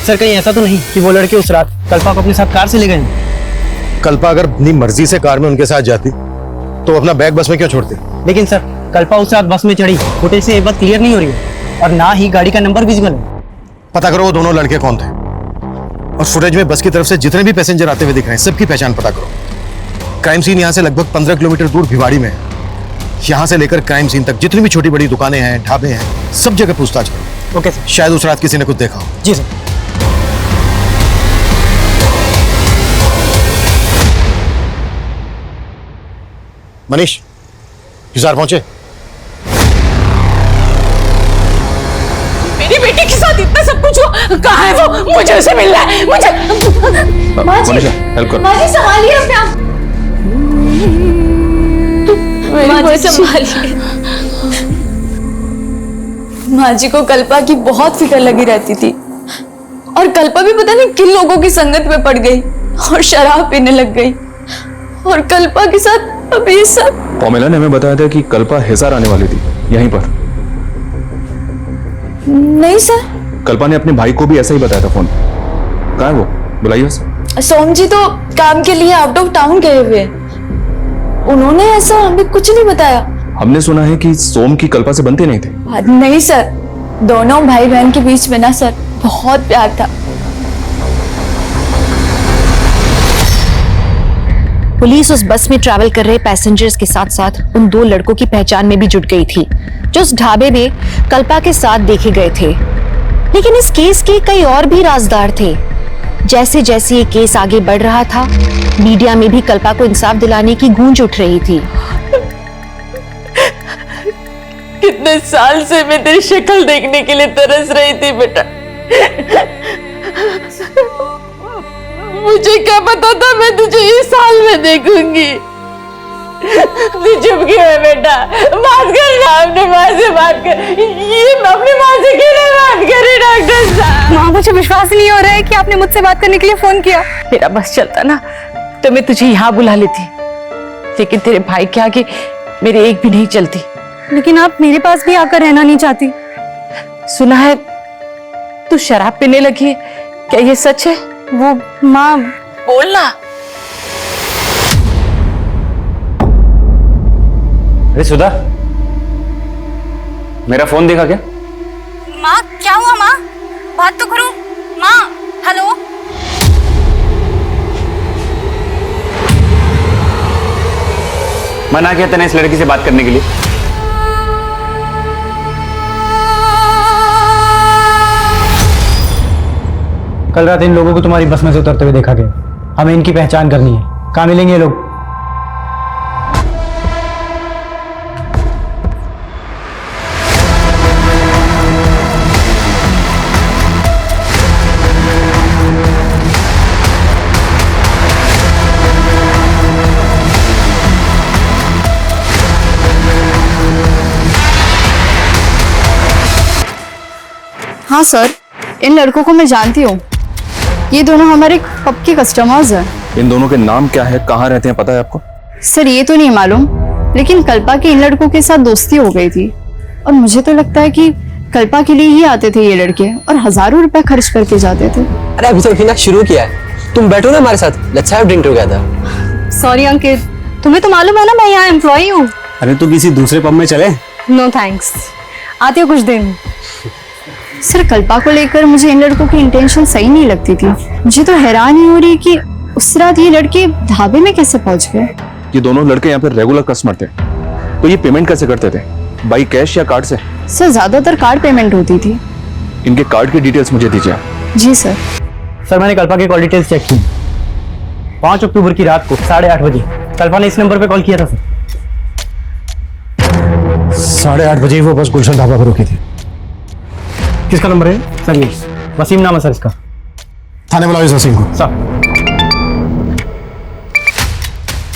सर कहीं ऐसा तो नहीं कि वो लड़के उस रात कल्पा को अपने साथ कार से ले गए? कल्पा अगर अपनी मर्जी से कार में उनके साथ जाती तो अपना बैग बस में क्यों छोड़ती? लेकिन सर कल्पा उस रात बस में चढ़ी, फुटेज से ये बात क्लियर नहीं हो रही है और ना ही गाड़ी का नंबर विजिबल है। पता करो वो दोनों लड़के कौन थे और फुटेज में बस की तरफ से जितने भी पैसेंजर आते हुए दिख रहे हैं सबकी पहचान पता करो। क्राइम सीन यहाँ से लगभग 15 किलोमीटर दूर भिवाड़ी में है। यहाँ से लेकर क्राइम सीन तक जितनी भी छोटी बड़ी दुकानें हैं, ढाबे हैं, सब जगह पूछताछ करो। Okay sir. शायद उस रात किसी ने कुछ देखा हो। जी सर। मनीष हिसार पहुंचे? मेरी बेटी के साथ इतना सब कुछ हुआ, कहाँ है वो? मुझे उसे मिलना है, मुझे। मनीषा हेल्प करो। माँ जी संभालिए अपने आप। माँ जी संभालिए। माँ जी को कल्पा की बहुत फिक्र लगी रहती थी और कल्पा भी पता नहीं किन लोगों की संगत में पड़ गई और शराब पीने लग गई और कल्पा के साथ अब ये सब। पॉमेला ने हमें बताया था कि कल्पा हिसार आने वाली थी यहीं पर। नहीं सर, कल्पा ने अपने भाई को भी ऐसा ही बताया था फोन। कहाँ है वो? बुलाइए उसे। सोम जी तो काम के लिए आउट ऑफ टाउन गए हुए हैं। उन्होंने ऐसा हमें कुछ नहीं बताया। हमने सुना है कि सोम की कल्पा से बनती नहीं थी। नहीं सर, दोनों भाई बहन के बीच में ना सर बहुत प्यार था। पुलिस उस बस में ट्रैवल कर रहे पैसेंजर्स के साथ साथ उन 2 लड़कों की पहचान में भी जुट गई थी जो उस ढाबे में कल्पा के साथ देखे गए थे। लेकिन इस केस के कई और भी राजदार थे। जैसे जैसे ये केस आगे बढ़ रहा था, मीडिया में भी कल्पा को इंसाफ दिलाने की गूंज उठ रही थी। कितने साल से मैं तेरी शक्ल देखने के लिए तरस रही थी बेटा। मुझे क्या पता था मैं तुझे इस साल में देखूंगी। तू चुप क्यों है बेटा? बात कर ना, अपने माँ से बात कर। ये अपनी माँ से क्यों नहीं बात करी डॉक्टर साहब? माँ मुझे विश्वास नहीं हो रहा है कि आपने मुझसे बात करने के लिए फोन किया। मेरा बस चलता ना तो मैं तुझे यहाँ बुला लेती, लेकिन तेरे भाई के आगे मेरी एक भी नहीं चलती। लेकिन आप मेरे पास भी आकर रहना नहीं चाहती। सुना है तू शराब पीने लगी है, क्या ये सच है? वो माँ बोलना। अरे सुधा, मेरा फोन देखा क्या? माँ क्या हुआ? माँ बात तो करो। माँ हेलो। मना किया तूने इस लड़की से बात करने के लिए। कल रात इन लोगों को तुम्हारी बस में से उतरते हुए देखा गया। हमें इनकी पहचान करनी है। कहाँ मिलेंगे ये लोग? हाँ सर, इन लड़कों को मैं जानती हूँ। ये दोनों हमारे पब के कस्टमर्स हैं। इन दोनों के नाम क्या है, कहाँ रहते हैं, पता है आपको? सर ये तो नहीं मालूम, लेकिन कल्पा की इन लड़कों के साथ दोस्ती हो गई थी और मुझे तो लगता है कि कल्पा के लिए ही आते थे ये लड़के और हजारों रुपए खर्च करके जाते थे। अरे अभी तो हिना शुरू किया है, तुम बैठो ना हमारे साथ, let's have drink together. Sorry Ankit, तुम्हें तो मालूम है ना मैं यहाँ एम्प्लॉई हूँ। अरे तो किसी दूसरे पब में चले? नो थैंक्स, आते हो कुछ दिन। सर कल्पा को लेकर मुझे इन लड़कों की इंटेंशन सही नहीं लगती थी। मुझे तो हैरानी हो रही कि उस रात ये लड़के ढाबे में कैसे पहुंच गए। ये दोनों लड़के यहाँ पे रेगुलर कस्टमर थे, तो ये पेमेंट कैसे करते थे? बाई कैश या कार्ड से? सर ज्यादातर कार्ड पेमेंट होती थी। इनके कार्ड की डिटेल्स मुझे दीजिए। जी सर। सर मैंने कल्पा की कॉल डिटेल्स चेक की। 5 अक्टूबर की रात को 8:30 बजे कल्पा ने इस नंबर पे कॉल किया था सर। 8:30 बजे वो बस गुलशन ढाबा पर रुकी थी। किसका नंबर है सर? ये वसीम नाम है सर इसका। थाने बुलाओ इस वसीम को। सर।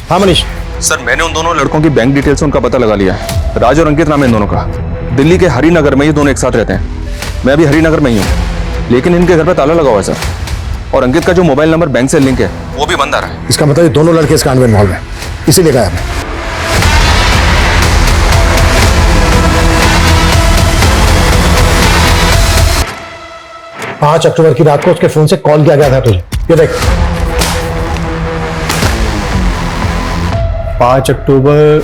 हाँ मनीष। सर मैंने उन दोनों लड़कों की बैंक डिटेल्स उनका पता लगा लिया है। राज और अंकित नाम है इन दोनों का। दिल्ली के हरिनगर में ये दोनों एक साथ रहते हैं। मैं अभी हरिनगर में ही हूँ, लेकिन इनके घर पे ताला लगा हुआ है सर। और अंकित का जो मोबाइल नंबर बैंक से लिंक है वो भी बंद आ रहा है। इसका मतलब ये दोनों लड़के इस कांड में इन्वॉल्व हैं, इसीलिए कहा आपने। 5 अक्टूबर की रात को उसके फोन से कॉल किया गया था तुझे, ये देख। 5 अक्टूबर।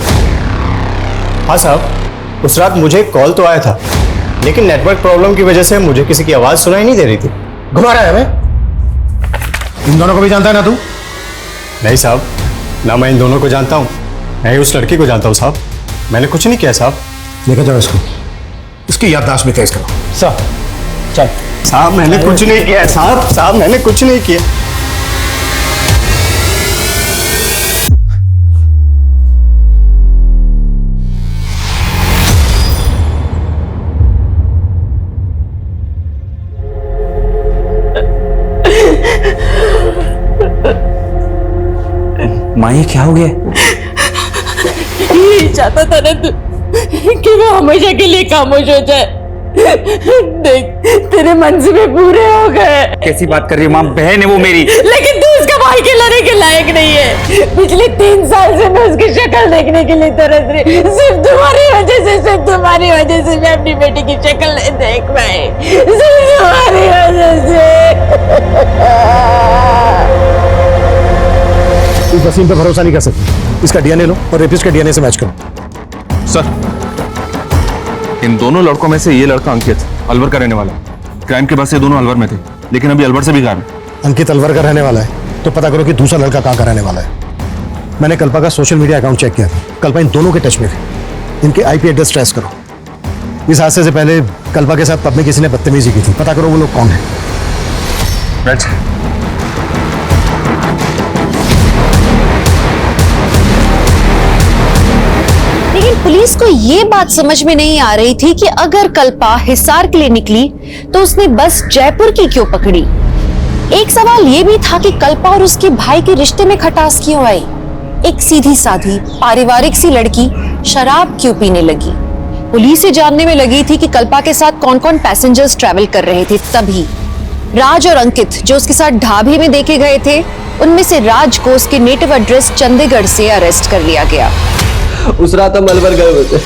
हाँ साहब, उस रात मुझे कॉल तो आया था, लेकिन नेटवर्क प्रॉब्लम की वजह से मुझे किसी की आवाज सुनाई नहीं दे रही थी। घुमा रहा है हमें। इन दोनों को भी जानता है ना तू? नहीं साहब, ना मैं इन दोनों को जानता हूँ, मैं ही उस लड़की को जानता हूँ साहब। मैंने कुछ नहीं किया साहब। लेकर जाओ इसको, इसकी याददाश्त भी तेज करो। सर चल। साहब मैंने कुछ नहीं किया साहब मैंने कुछ नहीं किया। माँ ये क्या हो गया? यही चाहता था ना तू कि वो हमेशा के लिए खामोश हो जाए। देख तेरे मंसूबे पूरे हो गए। कैसी बात कर रही है माँ? बहन है वो मेरी। लेकिन तू उसका भाई खिलाने के लायक नहीं है। पिछले 3 साल से मैं उसकी शक्ल देखने के लिए तरस रही। सिर्फ तुम्हारी वजह से मैं अपनी बेटी की शक्ल नहीं देख पाई। सिर्फ तुम्हारी वजह से। इस वसीम पे भरोसा नहीं कर सकते। इसका डीएनए लो और रेपिस्ट के डीएनए से मैच करो। सर, इन दोनों लड़कों में से ये लड़का अंकित अलवर का रहने वाला है। क्राइम के बाद से दोनों अलवर में थे, लेकिन अभी अलवर से भी गायब है। अंकित अलवर का रहने वाला है तो पता करो कि दूसरा लड़का कहाँ का रहने वाला है। मैंने कल्पा का सोशल मीडिया अकाउंट चेक किया था। कल्पा इन दोनों के टच में थी। इनके आईपी एड्रेस ट्रेस करो। इस हादसे से पहले कल्पा के साथ पब में किसी ने बदतमीजी की थी। पता करो वो लोग कौन है। राइट। लेकिन पुलिस को ये बात समझ में नहीं आ रही थी कि अगर कल्पा हिसार के लिए निकली तो उसने बस जयपुर की क्यों पकड़ी। एक सवाल ये भी था कि कल्पा और उसके भाई के रिश्ते में खटास क्यों आई। एक सीधी साधी पारिवारिक सी लड़की शराब क्यों पीने लगी। पुलिस ये जानने में लगी थी कि कल्पा के साथ कौन कौन पैसेंजर्स ट्रैवल कर रहे थे। तभी राज और अंकित जो उसके साथ ढाबे में देखे गए थे, उनमें से राज को उसके नेटिव एड्रेस चंडीगढ़ से अरेस्ट कर लिया गया। उस रात हम अलवर गए हुए थे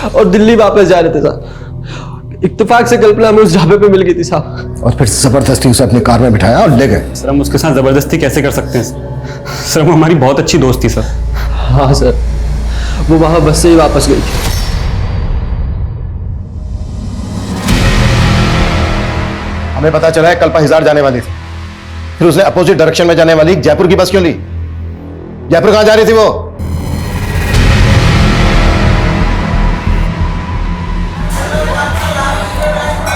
और दिल्ली वापस जा रहे थे साहब। इत्तेफाक से कल्पना हमें उस ढाबे पे मिल गई थी साहब। और फिर जबरदस्ती उसे अपनी कार में बिठाया और ले गए। सर हम उसके साथ जबरदस्ती कैसे कर सकते हैं सर? वो हमारी बहुत अच्छी दोस्त थी सर। हाँ सर, वो वहां बस से ही वापस गई थी। हमें पता चला है कल्पा हिसार जाने वाली थी, फिर उसने अपोजिट डायरेक्शन में जाने वाली जयपुर की बस क्यों ली? जयपुर कहां जा रही थी वो?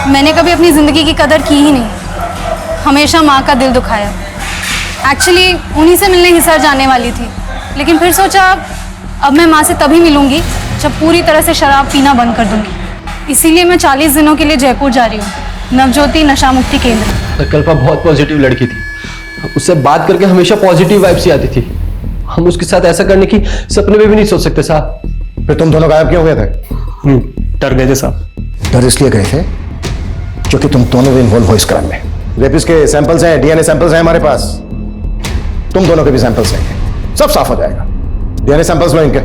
मैंने कभी अपनी ज़िंदगी की कदर की ही नहीं। हमेशा माँ का दिल दुखाया। एक्चुअली उन्हीं से मिलने हिसार जाने वाली थी, लेकिन फिर सोचा अब मैं माँ से तभी मिलूंगी जब पूरी तरह से शराब पीना बंद कर दूंगी। इसीलिए मैं 40 दिनों के लिए जयपुर जा रही हूँ, नवज्योति नशा मुक्ति केंद्र। कल्पा बहुत पॉजिटिव लड़की थी। उससे बात करके हमेशा पॉजिटिव वाइब्स ही आती थी। हम उसके साथ ऐसा करने की सपने में भी नहीं सोच सकते साहब। फिर तुम दोनों गायब क्यों हुए थे? डर गए थे साहब। डर इसलिए गए थे क्योंकि तुम दोनों भी इन्वॉल्व हो इस क्राइम में। रेपिस्ट के सैंपल्स हैं, डीएनए सैंपल्स हैं हमारे पास। तुम दोनों के भी सैंपल्स लेंगे, सब साफ हो जाएगा। डीएनए सैंपल्स लो इनके।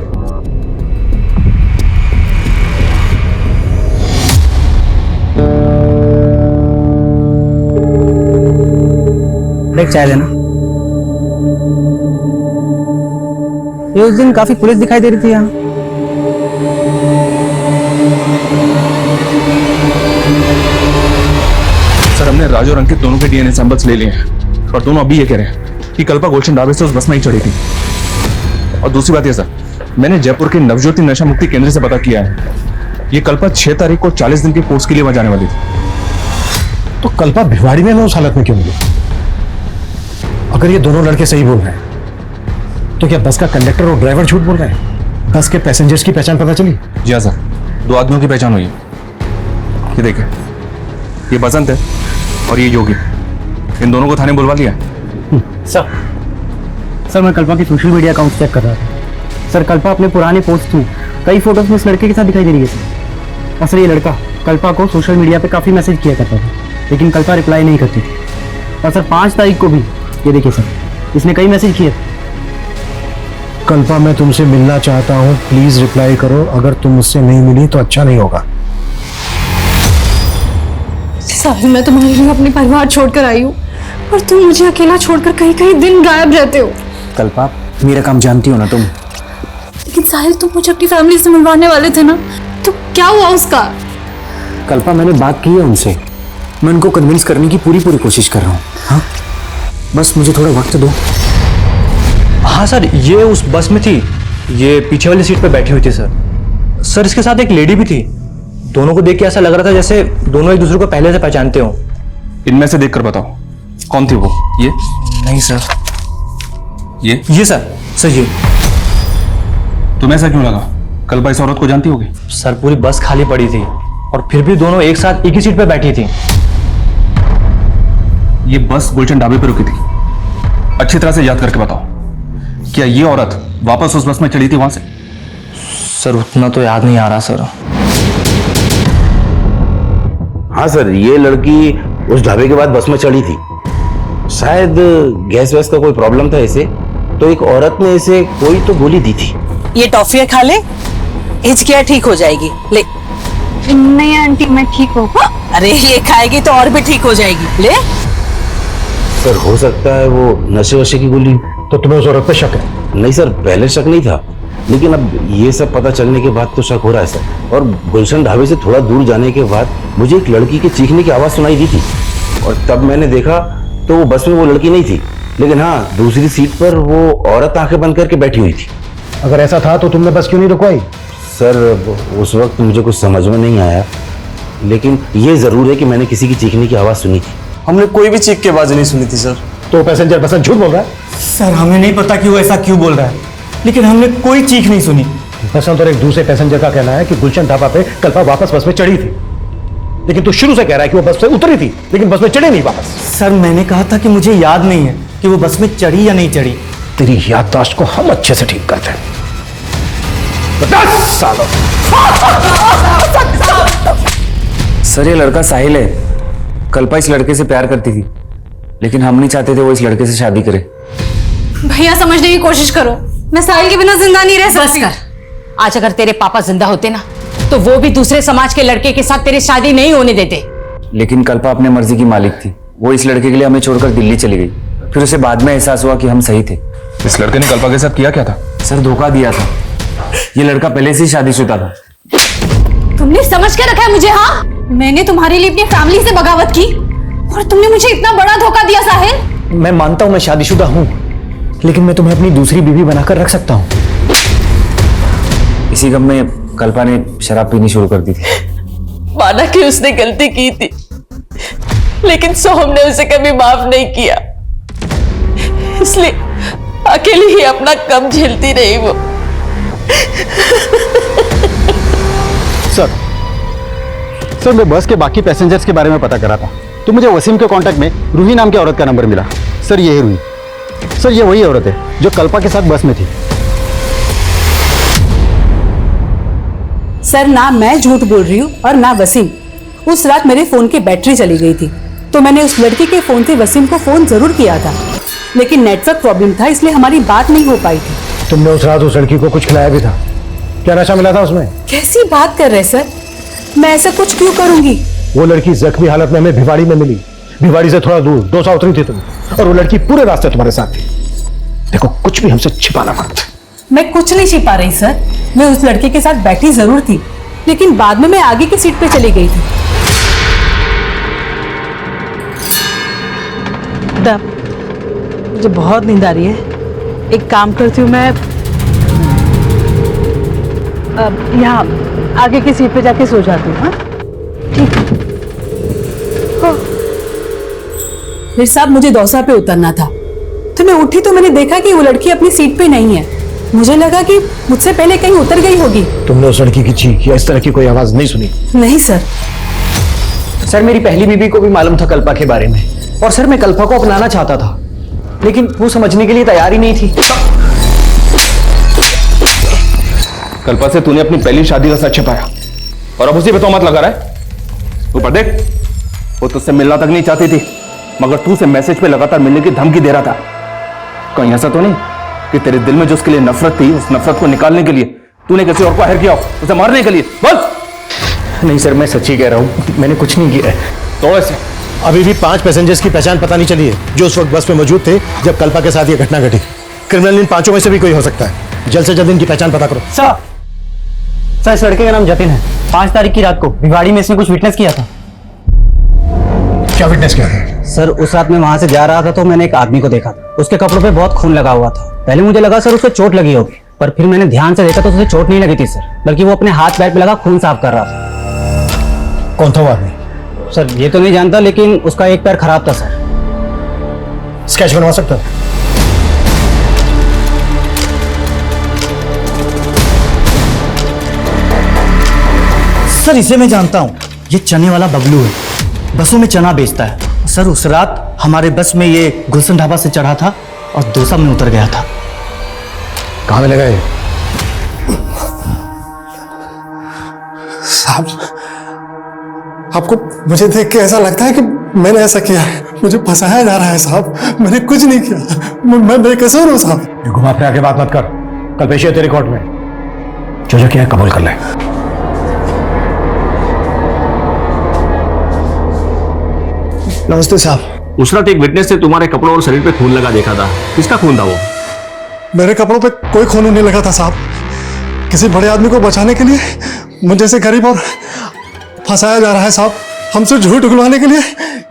एक चाय लेना। ये उस दिन काफी पुलिस दिखाई दे रही थी यहाँ। सर, हमने राज और अंकित दोनों के डीएनए सैंपल्स ले लिए हैं और दोनों अभी ये कह रहे हैं कि कल्पा गुलशन ढाबे से उस बस में ही चढ़ी थी। और दूसरी बात ये सर, मैंने जयपुर के नवज्योति नशा मुक्ति केंद्र से पता किया है, ये कल्पा 6 तारीख को 40 दिन के कोर्स के लिए वहां जाने वाली थी। तो कल्पा भिवाड़ी में उस हालत में क्यों मिली? अगर ये दोनों लड़के सही बोल रहे हैं तो क्या बस का कंडक्टर और ड्राइवर झूठ बोल रहे हैं? बस के पैसेंजर्स की पहचान पता चली? जी हाँ सर, 2 आदमियों की पहचान हुई है। ये देखिए, ये बसंत है और ये योगी। इन दोनों को थाने बुलवा लिया। सर मैं कल्पा की सोशल मीडिया अकाउंट चेक कर रहा था। सर कल्पा अपने पुराने पोस्ट में कई फोटोज में इस लड़के के साथ दिखाई दे रही है सर। और सर ये लड़का कल्पा को सोशल मीडिया पे काफ़ी मैसेज किया करता था, लेकिन कल्पा रिप्लाई नहीं करती थी। और सर 5 तारीख को भी ये देखिए सर, इसने कई मैसेज किए। कल्पा मैं तुमसे मिलना चाहता हूँ, प्लीज रिप्लाई करो। अगर तुम मुझसे नहीं मिली तो अच्छा नहीं होगा। साहिल, मैं तुम्हारे लिए अपने परिवार छोड़कर आई हूँ और तुम मुझे अकेला छोड़कर कहीं कहीं दिन गायब रहते हो। कल्पा मेरा काम जानती हो ना तुम। लेकिन साहिल, तुम मुझे अपनी फैमिली से मिलवाने वाले थे ना, तो क्या हुआ उसका? कल्पा मैंने बात की है उनसे, मैं उनको कन्विंस करने की पूरी कोशिश कर रहा हूँ। हाँ बस मुझे थोड़ा वक्त दो। हाँ सर, ये उस बस में थी, ये पीछे वाली सीट पे बैठी हुई थी सर। सर इसके साथ एक लेडी भी थी। दोनों को देख के ऐसा लग रहा था जैसे दोनों एक दूसरे को पहले से पहचानते हो। इनमें से देखकर बताओ कौन थी वो? ये नहीं सर। ये सर ये। तुम्हें ऐसा क्यों लगा? कल्पा इस औरत को जानती होगी? सर पूरी बस खाली पड़ी थी और फिर भी दोनों एक साथ एक ही सीट पे बैठी थी। ये बस गुलशन ढाबे पे रुकी थी। अच्छी तरह से याद करके बताओ, क्या ये औरत वापस उस बस में चढ़ी थी वहां से? सर उतना तो याद नहीं आ रहा सर। हाँ सर, ये लड़की उस ढाबे के बाद बस में चढ़ी थी। शायद गैस वैस का कोई प्रॉब्लम था इसे, तो एक औरत ने इसे कोई तो गोली दी थी। ये टॉफियां खा ले, हिचकियां ठीक हो जाएगी। ले। नहीं आंटी, मैं ठीक हूँ। अरे ये खाएगी तो और भी ठीक हो जाएगी। ले। सर हो सकता है वो नशे वशे की गोली। तो तुम्हें उस औरत पे शक है? नहीं सर, पहले शक नहीं था, लेकिन अब ये सब पता चलने के बाद तो शक हो रहा है सर। और गुलशन ढाबे से थोड़ा दूर जाने के बाद मुझे एक लड़की के चीखने की आवाज सुनाई दी थी, और तब मैंने देखा तो वो बस में वो लड़की नहीं थी, लेकिन हाँ दूसरी सीट पर वो औरत आंखें बंद करके बैठी हुई थी। अगर ऐसा था तो तुमने बस क्यों नहीं रुकवाई? सर उस वक्त मुझे कुछ समझ में नहीं आया, लेकिन ये जरूर है कि मैंने किसी की चीखने की आवाज सुनी थी। हमने कोई भी चीख की आवाज नहीं सुनी थी सर। तो पैसेंजर बस झूठ बोल रहा है? सर हमें नहीं पता कि वो ऐसा क्यों बोल रहा है, लेकिन हमने कोई चीख नहीं सुनी। बसंत और एक दूसरे पैसेंजर का कहना है कि गुलशन ढाबा पे कल्पा वापस बस में चढ़ी थी, लेकिन तू शुरू से कह रहा है कि वो बस से उतरी थी लेकिन बस में चढ़ी नहीं वापस। सर मैंने कहा था कि मुझे याद नहीं है कि वो बस में चढ़ी या नहीं चढ़ी। तेरी याददाश्त को हम अच्छे से ठीक करते हैं। 10 सालों। सर ये लड़का साहिल है। कल्पा इस लड़के से प्यार करती थी, लेकिन हम नहीं चाहते थे वो इस लड़के से शादी करे। भैया समझने की कोशिश करो, मैं साहिल के बिना जिंदा नहीं रह सकती। बस कर। आज अगर तेरे पापा जिंदा होते ना, तो वो भी दूसरे समाज के लड़के के साथ तेरी शादी नहीं होने देते। लेकिन कल्पा अपने मर्जी की मालिक थी। वो इस लड़के के लिए हमें छोड़कर दिल्ली चली गई। फिर उसे बाद में एहसास हुआ कि हम सही थे। इस लड़के ने कल्पा के साथ किया क्या था? सर धोखा दिया था। ये लड़का पहले से ही शादीशुदा था। तुमने समझ के रखा है मुझे? हाँ, मैंने तुम्हारे लिए अपनी फैमिली से बगावत की और तुमने मुझे इतना बड़ा धोखा दिया साहिल। मैं मानता हूं मैं शादीशुदा हूं, लेकिन मैं तुम्हें अपनी दूसरी बीवी बनाकर रख सकता हूं। इसी गम में कल्पा ने शराब पीनी शुरू कर दी थी। माना कि उसने गलती की थी, लेकिन सोहम ने उसे कभी माफ नहीं किया, इसलिए अकेली ही अपना कम झेलती रही वो। सर मैं बस के बाकी पैसेंजर्स के बारे में पता करा था, तो मुझे वसीम के कांटेक्ट में रूही नाम की औरत का नंबर मिला। सर ये है रूही। सर ये वही औरत है जो कल्पा के साथ बस में थी। सर ना मैं झूठ बोल रही हूँ और ना वसीम। उस रात मेरे फोन की बैटरी चली गई थी, तो मैंने उस लड़की के फोन से वसीम को फोन जरूर किया था, लेकिन नेटवर्क प्रॉब्लम था, इसलिए हमारी बात नहीं हो पाई थी। तुमने उस रात उस लड़की को कुछ खिलाया भी था? क्या नशा मिला था उसमें? कैसी बात कर रहे सर, मैं ऐसा कुछ क्यों करूंगी? वो लड़की जख्मी हालत में हमें भिवाड़ी में मिली। भिवाड़ी से थोड़ा दूर डोसा उतरी थी तुम, और वो लड़की पूरे रास्ते तुम्हारे साथ थी। देखो कुछ भी हमसे छिपाना मत। मैं कुछ नहीं छिपा रही सर, मैं उस लड़के के साथ बैठी जरूर थी, लेकिन बाद में मैं आगे की सीट पे चली गई थी। मुझे बहुत नींद आ रही है, एक काम करती हूँ मैं यहाँ आगे की सीट पे जाके सो जाती हूँ। हाँ ठीक है। फिर साहब मुझे दौसा पे उतरना था, तो मैं उठी तो मैंने देखा कि वो लड़की अपनी सीट पे नहीं है। मुझे लगा कि मुझसे पहले कहीं उतर गई होगी। तुमने उस लड़की की चीख या इस तरह की कोई आवाज नहीं सुनी? नहीं सर। सर मेरी पहली बीवी को भी मालूम था कल्पा के बारे में, और सर मैं कल्पा को अपनाना चाहता था, लेकिन वो समझने के लिए तैयार ही नहीं थी। कल्पा से तूने अपनी पहली शादी का सच छिपाया और अब उसी पे तोहमत लगा रहा है। ऊपर देख, वो तुझसे मिलना तक नहीं चाहती थी, मगर तू उसे मैसेज पे लगातार मिलने की धमकी दे रहा था। कहीं ऐसा तो नहीं कि तेरे दिल में जो उसके लिए नफरत थी, उस नफरत को निकालने के लिए तूने किसी और को हायर किया हो, उसे मारने के लिए? बोल। नहीं सर, मैं सच्ची कह रहा हूँ, मैंने कुछ नहीं किया है। तो ऐसे अभी भी 5 पैसेंजर्स की पहचान पता नहीं चली है जो उस वक्त बस में मौजूद थे जब कल्पा के साथ ये घटना घटी। क्रिमिनल इन 5 में से भी कोई हो सकता है। जल्द से जल्द इनकी पहचान पता करो। सर इस लड़के का नाम जतिन है। 5 तारीख की रात को भिवाड़ी में इसने कुछ विटनेस किया था। क्या विटनेस किया था? सर उस रात मैं वहां से जा रहा था तो मैंने एक आदमी को देखा था, उसके कपड़ों पे बहुत खून लगा हुआ था। पहले मुझे लगा सर उसको चोट लगी होगी, पर फिर मैंने ध्यान से देखा तो उसे चोट नहीं लगी थी सर, बल्कि वो अपने हाथ पैर पे लगा खून साफ कर रहा था। कौन था वो आदमी? सर ये तो नहीं जानता, लेकिन उसका एक पैर खराब था सर। स्केच बनवा सकता? सर इसे मैं जानता हूँ, ये चने वाला बबलू है, बसों में चना बेचता है। सर उस रात हमारे बस में ये गुलशन ढाबा से चढ़ा था और डोसा में उतर गया था। कहाँ मिलेगा ये? साहब, आपको मुझे देख के ऐसा लगता है कि मैंने ऐसा किया है। मुझे फंसाया जा रहा है साहब। मैंने कुछ नहीं किया। मैं बेकसूर हूँ साहब। ये घुमा फिरा के बात मत कर। कल पेशी है तेरी कोर्ट में। जो किया है कबूल कर ले। नमस्ते साहब। उस रात एक विटनेस ने तुम्हारे कपड़ों और शरीर पे खून लगा देखा था। किसका खून था वो? मेरे कपड़ों पे कोई खून नहीं लगा था साहब। किसी बड़े आदमी को बचाने के लिए मुझे जैसे गरीब और फंसाया जा रहा है साहब। हमसे झूठ उगलवाने के लिए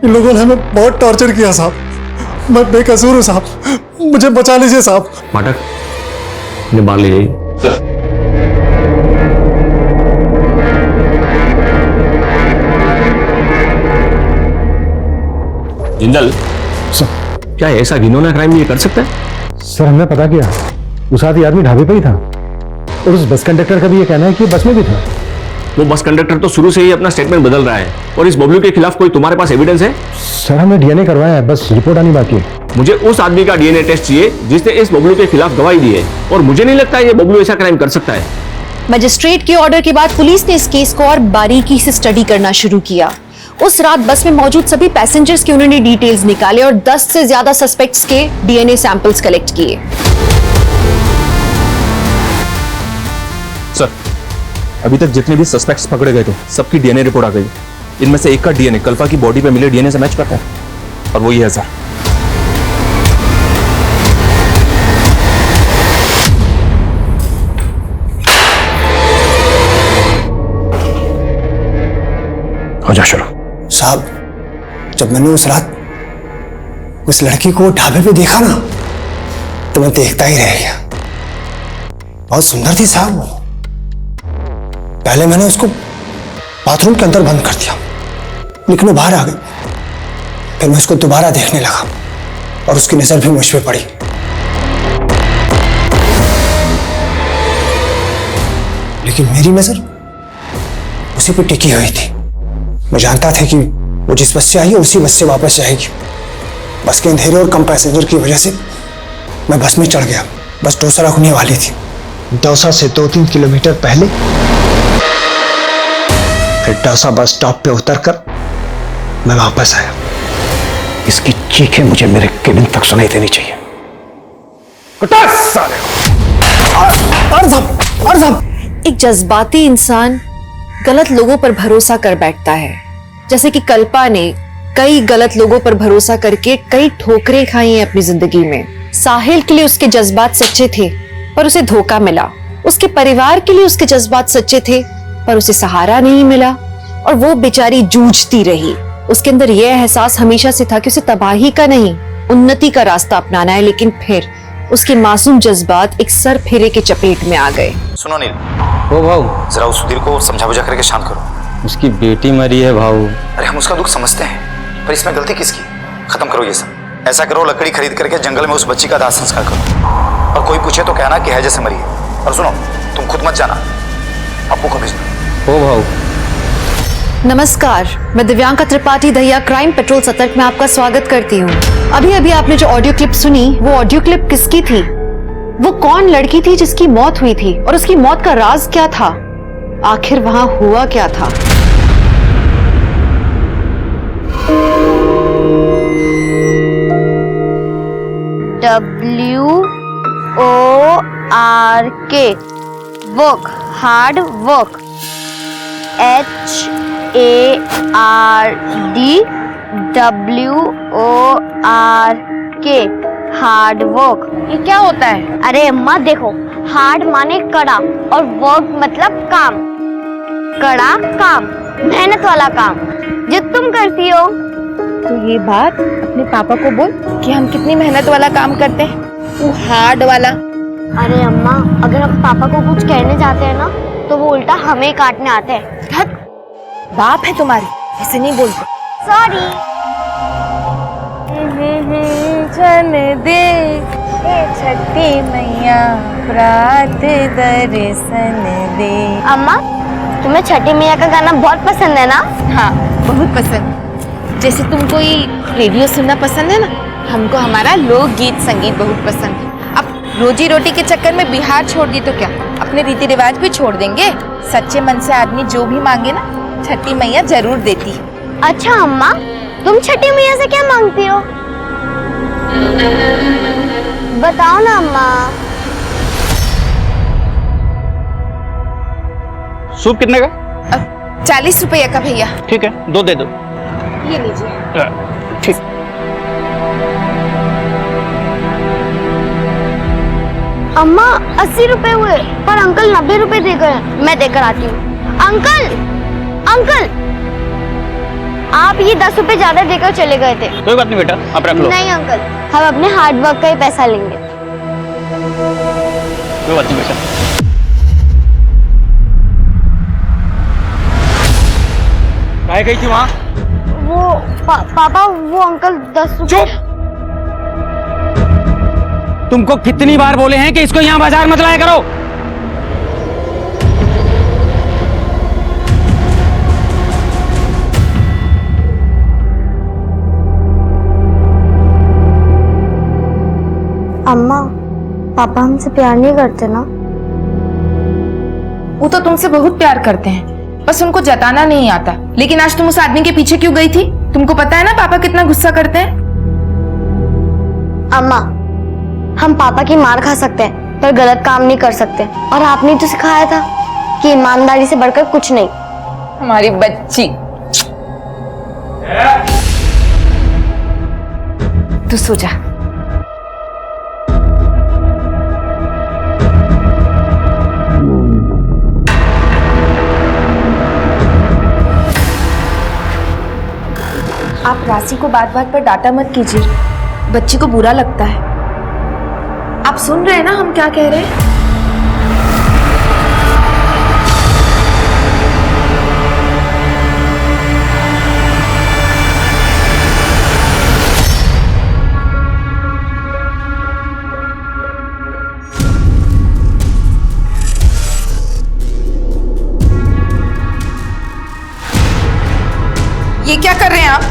इन लोगों ने हमें बहुत टॉर्चर किया साहब। मैं बेकसूर हूँ साहब। मुझे बचा लीजिए साहब। पाठक, इन्हें बाहर ले जाइए। जिंदल, क्या ऐसा घिनौना क्राइम ये कर सकता है? सर हमने पता किया, उस आदमी ढाबे पे ही था और उस बस कंडक्टर का भी ये कहना है कि बस में भी था। वो बस कंडक्टर तो शुरू से ही अपना स्टेटमेंट बदल रहा है। और इस बबलू के खिलाफ कोई तुम्हारे पास एविडेंस है? सर हमने डीएनए करवाया है, बस रिपोर्ट आनी बाकी है। मुझे उस आदमी का डीएनए टेस्ट चाहिए जिसने इस बबलू के खिलाफ गवाही दी है। और मुझे नहीं लगता ये बबलू ऐसा क्राइम कर सकता है। मजिस्ट्रेट के ऑर्डर के बाद पुलिस ने इस केस को और बारीकी से स्टडी करना शुरू किया। उस रात बस में मौजूद सभी पैसेंजर्स के उन्होंने डिटेल्स निकाले और 10 से ज्यादा सस्पेक्ट्स के डीएनए सैंपल्स कलेक्ट किए। सर, अभी तक जितने भी सस्पेक्ट्स पकड़े गए थे सबकी डीएनए रिपोर्ट आ गई। इनमें से एक का डीएनए कल्पा की बॉडी पे मिले डीएनए से मैच करता है और वो ही है सर। हो जा शुरू। साहब, जब मैंने उस रात उस लड़की को ढाबे पे देखा ना तो मैं देखता ही रह गया। बहुत सुंदर थी साहब वो। पहले मैंने उसको बाथरूम के अंदर बंद कर दिया, लेकिन वो बाहर आ गई। फिर मैं उसको दोबारा देखने लगा और उसकी नजर भी मुझ पे पड़ी। लेकिन मेरी नजर उसी पे टिकी हुई थी। मैं जानता था कि वो जिस बस से आई है उसी बस से वापस जाएगी। बस के अंधेरे और कम पैसेंजर की वजह से मैं बस में चढ़ गया। बस डोसा रुकने वाली थी। डोसा से 2-3 किलोमीटर पहले फिर डोसा बस स्टॉप पे उतरकर मैं वापस आया। इसकी चीखें मुझे मेरे केबिन तक सुनाई देनी चाहिए। एक जज्बाती इंसान गलत लोगों पर भरोसा कर बैठता है, जैसे कि कल्पा ने कई गलत लोगों पर भरोसा करके कई ठोकरें खाई हैं अपनी जिंदगी में। साहिल के लिए उसके जज्बात सच्चे थे पर उसे धोखा मिला। उसके परिवार के लिए उसके जज्बात सच्चे थे पर उसे सहारा नहीं मिला और वो बेचारी जूझती रही। उसके अंदर यह एहसास हमेशा से था कि उसे तबाही का नहीं उन्नति का रास्ता अपनाना है, लेकिन फिर उसके मासूम जज्बात एक सर फेरे के चपेट में आ गए। सुनो नील, ओ भाऊ, जरा उस सुधीर को समझा बुझा करके शांत करो। उसकी बेटी मरी है भाऊ। अरे हम उसका दुख समझते हैं, पर इसमें गलती किसकी? खत्म करो ये सब। ऐसा करो, लकड़ी खरीद करके जंगल में उस बच्ची का दाह संस्कार करो और कोई पूछे तो कहना कि है जैसे मरी है। और सुनो, तुम खुद मत जाना, आपको को भेजना। ओ भाऊ। नमस्कार, मैं दिव्यांका त्रिपाठी दहिया क्राइम पेट्रोल सतर्क में आपका स्वागत करती हूँ। अभी अभी आपने जो ऑडियो क्लिप सुनी, वो ऑडियो क्लिप किसकी थी? वो कौन लड़की थी जिसकी मौत हुई थी और उसकी मौत का राज क्या था? आखिर वहां हुआ क्या था? WORK work, hard work. HARDWORK hard work. ये क्या होता है? अरे अम्मा देखो, हार्ड माने कड़ा और वर्क मतलब काम। कड़ा काम, मेहनत वाला काम जो तुम करती हो। तो ये बात अपने पापा को बोल कि हम कितनी मेहनत वाला काम करते हैं, वो हार्ड वाला। अरे अम्मा, अगर हम पापा को कुछ कहने जाते हैं ना तो वो उल्टा हमें काटने आते हैं। बाप है तुम्हारी, ऐसे नहीं बोलते। सॉरी। चल दे छठी मैया प्रात दर्शन दे। अम्मा, तुम्हें छठी मैया का गाना बहुत पसंद है ना? हाँ, बहुत पसंद। जैसे तुमको ये रेडियो सुनना पसंद है ना, हमको हमारा लोकगीत संगीत बहुत पसंद है। अब रोजी रोटी के चक्कर में बिहार छोड़ दी तो क्या, अपने रीति रिवाज भी छोड़ देंगे। सच्चे मन से आदमी जो भी मांगे ना, छठी मैया जरूर देती है। अच्छा अम्मा, तुम छठी मैया से क्या मांगती हो? बताओ ना अम्मा। सूप कितने का? 40 रुपया का भैया। ठीक है, 2 दे दो। ये लीजिए। ठीक। अम्मा 80 रुपए हुए, पर अंकल 90 रुपए दे गए। मैं देकर आती हूँ। अंकल, अंकल, आप ये 10 रुपए ज्यादा देकर चले गए थे। कोई बात नहीं बेटा, आप रख लो। नहीं अंकल, हम अपने हार्ड वर्क का ही पैसा लेंगे। कोई बात नहीं बेटा। कहाँ गई थी वहाँ? वो पापा, वो अंकल 10 रुपए। चुप! तुमको कितनी बार बोले हैं कि इसको यहाँ बाजार मत लाया करो? अम्मा, पापा हमसे प्यार नहीं करते ना? वो तो तुमसे बहुत प्यार करते हैं, बस उनको जताना नहीं आता। लेकिन आज तुम उस आदमी के पीछे क्यों गई थी? तुमको पता है ना पापा कितना गुस्सा करते हैं। अम्मा, हम पापा की मार खा सकते हैं पर गलत काम नहीं कर सकते। और आपने तो सिखाया था कि ईमानदारी से बढ़कर कुछ नहीं। हमारी बच्ची, तू सो जा। आप राशि को बात बात पर डांटा मत कीजिए, बच्ची को बुरा लगता है। आप सुन रहे हैं ना हम क्या कह रहे हैं? ये क्या कर रहे हैं आप?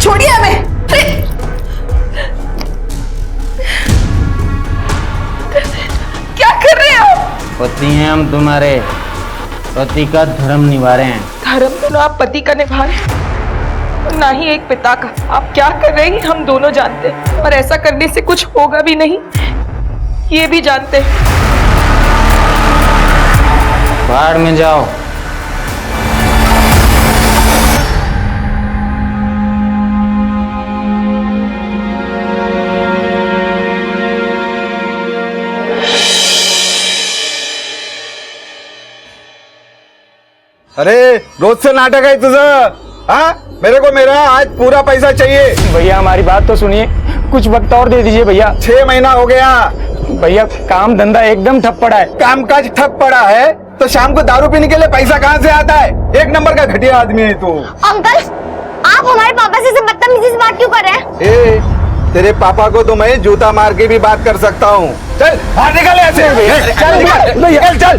छोड़िए हमें। क्या कर रहे हो? पति हैं हम तुम्हारे, पति का धर्म निभा रहे हैं। धर्म तो ना आप पति का निभा रहे हैं और ना ही एक पिता का। आप क्या कर रहे हैं हम दोनों जानते हैं, और ऐसा करने से कुछ होगा भी नहीं, ये भी जानते हैं। बाहर में जाओ। अरे रोज से नाटक है तुझं? हाँ, मेरे को मेरा आज पूरा पैसा चाहिए। भैया हमारी बात तो सुनिए, कुछ वक्त और दे दीजिए भैया। 6 महीना हो गया भैया, काम धंधा एकदम ठप पड़ा है। काम काज ठप पड़ा है तो शाम को दारू पीने के लिए पैसा कहाँ से आता है? एक नंबर का घटिया आदमी है तू। अंकल, आप हमारे पापा से बदतमीजी से बात क्यों कर रहे हैं? तेरे पापा को तो मैं जूता मार के भी बात कर सकता हूँ। चल बाहर निकल ऐसे। चल भैया, चल चल।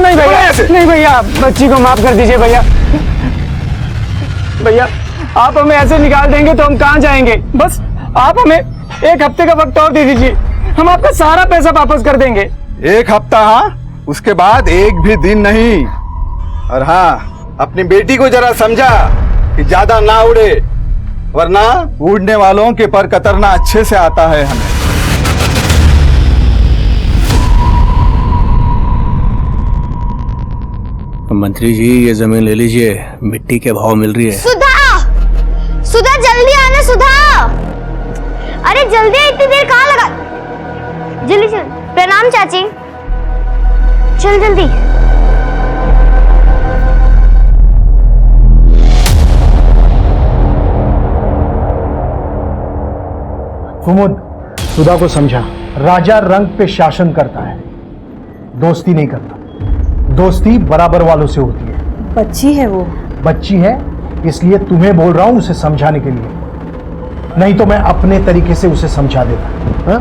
नहीं भैया, नहीं भैया, बच्ची को माफ कर दीजिए भैया। भैया आप हमें ऐसे निकाल देंगे तो हम कहाँ जाएंगे? बस आप हमें 1 हफ्ते का वक्त और दे दीजिए, हम आपका सारा पैसा वापस कर देंगे। 1 हफ्ता? हाँ, उसके बाद एक भी दिन नहीं। और हाँ, अपनी बेटी को जरा समझा कि ज्यादा ना उड़े, वरना उड़ने वालों के पर कतरना अच्छे से आता है हमें। मंत्री जी, ये जमीन ले लीजिए, मिट्टी के भाव मिल रही है। सुधा, सुधा जल्दी आना सुधा। अरे जल्दी, इतनी देर कहाँ लगा? जल्दी चल। प्रणाम चाची। चल जल्दी। कुमुद, सुधा को समझा, राजा रंग पे शासन करता है, दोस्ती नहीं करता। दोस्ती बराबर वालों से होती है। बच्ची है वो। बच्ची है, इसलिए तुम्हें बोल रहा हूं उसे समझाने के लिए, नहीं तो मैं अपने तरीके से उसे समझा देता। हाँ?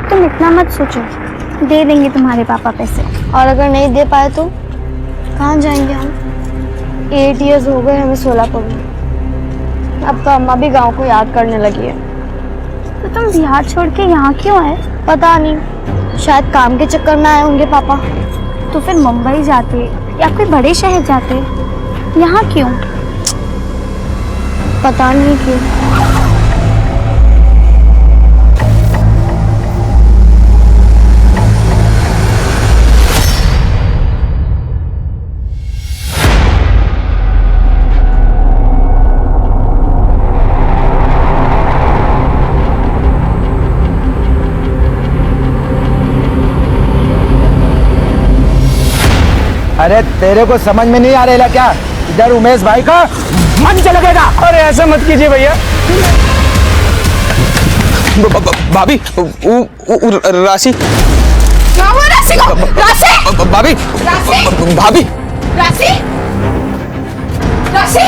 तुम इतना मत सोचो, दे देंगे तुम्हारे पापा पैसे। और अगर नहीं दे पाए तो कहाँ जाएंगे हम? 8 इयर्स हो गए हमें सोलापुर में। अब तो अम्मा भी गांव को याद करने लगी है। तो तुम बिहार छोड़ के यहाँ क्यों आए? पता नहीं, शायद काम के चक्कर में आए होंगे पापा। तो फिर मुंबई जाते या कोई बड़े शहर जाते, यहाँ क्यों? पता नहीं क्यों। अरे तेरे को समझ में नहीं आ रहा क्या? इधर उमेश भाई का मंच लगेगा। अरे ऐसा मत कीजिए भैया। भाभी राशि राशि को राशि भाभी राशि भाभी राशि राशि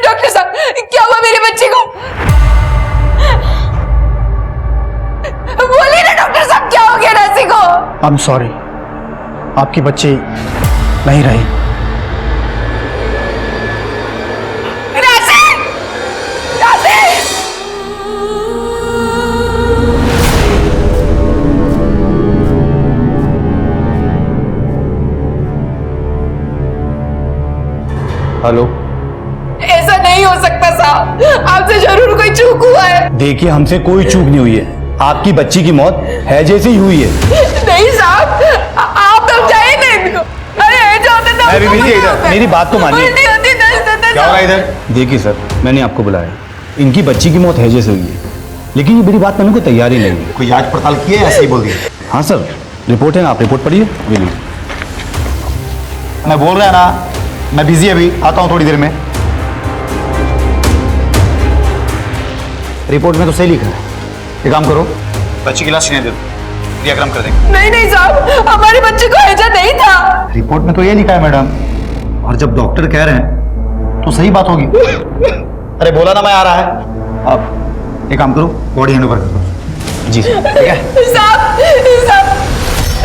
डॉक्टर साहब, क्या हुआ मेरे बच्चे को? बोलिए ना डॉक्टर साहब, क्या हो गया राशि को? आई एम सॉरी, आपकी बच्ची नहीं रही। राशि राशि हेलो, ऐसा नहीं हो सकता साहब, आपसे जरूर कोई चूक हुआ है। देखिए हमसे कोई चूक नहीं हुई है। आपकी बच्ची की मौत है जैसे ही हुई है। नहीं साहब, आप तो जाइए ना इनको। अरे ऐसा होता तो मैं भी हमको मिलिए पता इधर, होता। मेरी बात तो मानिए। उल्टी होती, दर्द होता क्या हो रहा है साहब। इधर? देखिए सर, मैंने आपको बुलाया। इनकी बच्ची की मौत हैजे से हुई है, लेकिन ये मेरी बात मानने को तैयार ही नहीं है। कोई जांच पड़ताल की है? ऐसे ही बोल दिया। हाँ सर, रिपोर्ट है ना, आप रिपोर्ट पढ़िए। मिलिए। मैं बोल रहा है ना, मैं बिजी अभी आता हूँ थोड़ी देर में। रिपोर्ट में तो सही लिखा है। एक काम करो, बच्ची की लाश सीने दे दो, क्रियाक्रम कर देंगे। नहीं नहीं साहब, हमारे बच्चे को हैजा नहीं था। रिपोर्ट में तो ये लिखा है मैडम, और जब डॉक्टर कह रहे हैं तो सही बात होगी। अरे बोला ना मैं आ रहा है। आप एक काम करो, बॉडी हैंड ओवर कर दो। जी ठीक है। साहब साहब,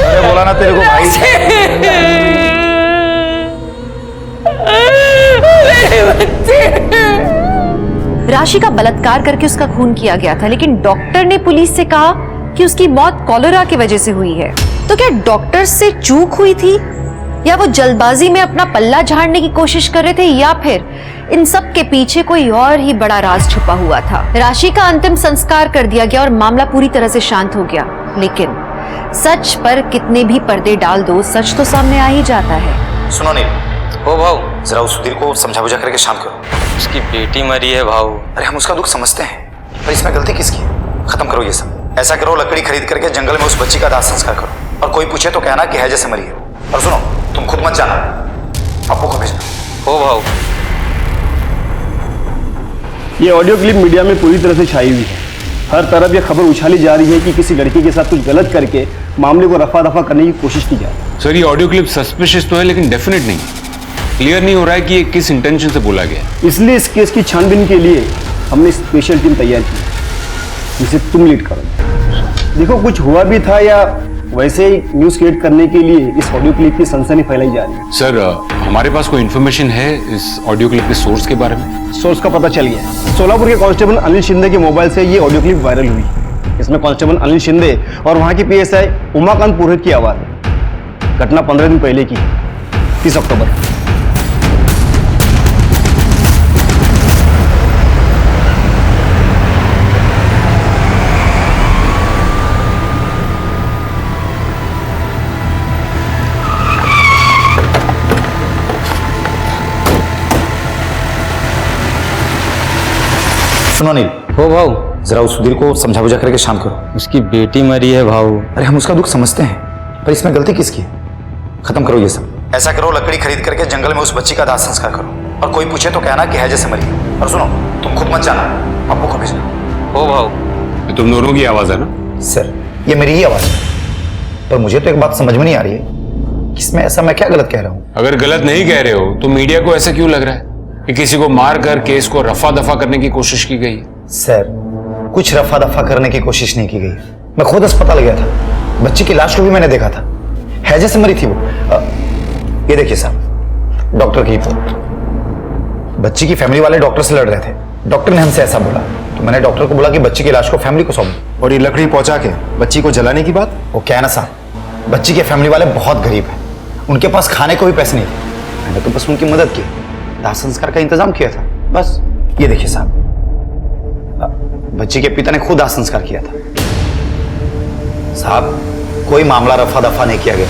अरे बोला ना तेरे को भाई। मेरे बच्चे। राशि का बलात्कार करके उसका खून किया गया था, लेकिन डॉक्टर ने पुलिस से कहा कि उसकी मौत कॉलेरा की वजह से हुई है। तो क्या डॉक्टर से चूक हुई थी, या वो जल्दबाजी में अपना पल्ला झाड़ने की कोशिश कर रहे थे, या फिर इन सब के पीछे कोई और ही बड़ा राज छुपा हुआ था? राशि का अंतिम संस्कार कर दिया गया और मामला पूरी तरह से शांत हो गया, लेकिन सच पर कितने भी पर्दे डाल दो, सच तो सामने आ ही जाता है। सुनो नील, ओ भाऊ, जरा उस सुधीर को समझा बुझा करके शांत करो। उसकी बेटी मरी है भाऊ। अरे हम उसका दुख समझते हैं, पर इसमें गलती किसकी है? खत्म करो ये सब। ऐसा करो, लकड़ी खरीद करके जंगल में उस बच्ची का दाह संस्कार करो, और कोई पूछे तो कहना कि है जैसे मरी है। और सुनो, तुम खुद मत जाना, अप्पू को भेजना। ओ भाऊ, ये ऑडियो क्लिप मीडिया में पूरी तरह से छाई हुई है। हर तरफ ये खबर उछाली जा रही है कि किसी लड़की के साथ कुछ गलत करके मामले को रफा दफा करने की कोशिश की जा रही है। सर, ये ऑडियो क्लिप सस्पिशियस तो है, लेकिन डेफिनेट नहीं। क्लियर नहीं हो रहा है कि ये किस इंटेंशन से बोला गया। इसलिए इस केस की छानबीन के लिए हमने स्पेशल टीम तैयार की, जिसे तुम लीड करो। देखो, कुछ हुआ भी था या वैसे ही न्यूज क्रिएट करने के लिए इस ऑडियो क्लिप की सनसनी फैलाई जा रही है। सर, हमारे पास कोई इन्फॉर्मेशन है इस ऑडियो क्लिप के सोर्स के बारे में? सोर्स का पता चल गया। सोलापुर के कांस्टेबल अनिल शिंदे के मोबाइल से ये ऑडियो क्लिप वायरल हुई। इसमें कांस्टेबल अनिल शिंदे और वहां की पीएसआई उमाकांत पुरोहित की आवाज है। घटना 15 दिन पहले की, 30 अक्टूबर। सुनो नील, हो भाऊ, जरा उस सुधीर को समझा बुझा करके शांत करो। उसकी बेटी मरी है भाऊ। अरे हम उसका दुख समझते हैं, पर इसमें गलती किसकी है? खत्म करो ये सब। ऐसा करो, लकड़ी खरीद करके जंगल में उस बच्ची का दाह संस्कार करो, और कोई पूछे तो कहना कि है जैसे मरी है। और सुनो, तुम खुद मत जाना, अप्पू को भेजना। हो भाऊ, तुम दोनों की आवाज है ना? सर, ये मेरी ही आवाज है, पर मुझे तो एक बात समझ में नहीं आ रही है इसमें ऐसा मैं क्या गलत कह रहा हूँ? अगर गलत नहीं कह रहे हो तो मीडिया को ऐसा क्यों लग रहा है कि किसी को मार कर केस को रफा दफा करने की कोशिश की गई? सर, कुछ रफा दफा करने की कोशिश नहीं की गई। मैं खुद अस्पताल गया था, बच्ची की लाश को भी मैंने देखा था, हैजे से मरी थी वो। ये देखिए साहब, डॉक्टर की रिपोर्ट। बच्ची की फैमिली वाले डॉक्टर से लड़ रहे थे, डॉक्टर ने हमसे ऐसा बोला, तो मैंने डॉक्टर को बोला कि बच्ची की लाश को फैमिली को सौंप। और ये लकड़ी पहुंचा के बच्ची को जलाने की बात? वो क्या है ना साहब, बच्ची के फैमिली वाले बहुत गरीब हैं, उनके पास खाने को भी पैसे नहीं थे। मैंने तो बस उनकी मदद की, दाह संस्कार का इंतजाम किया था बस। ये देखिए साहब, बच्ची के पिता ने खुद दाह संस्कार किया था। साहब, कोई मामला रफा दफा नहीं किया गया।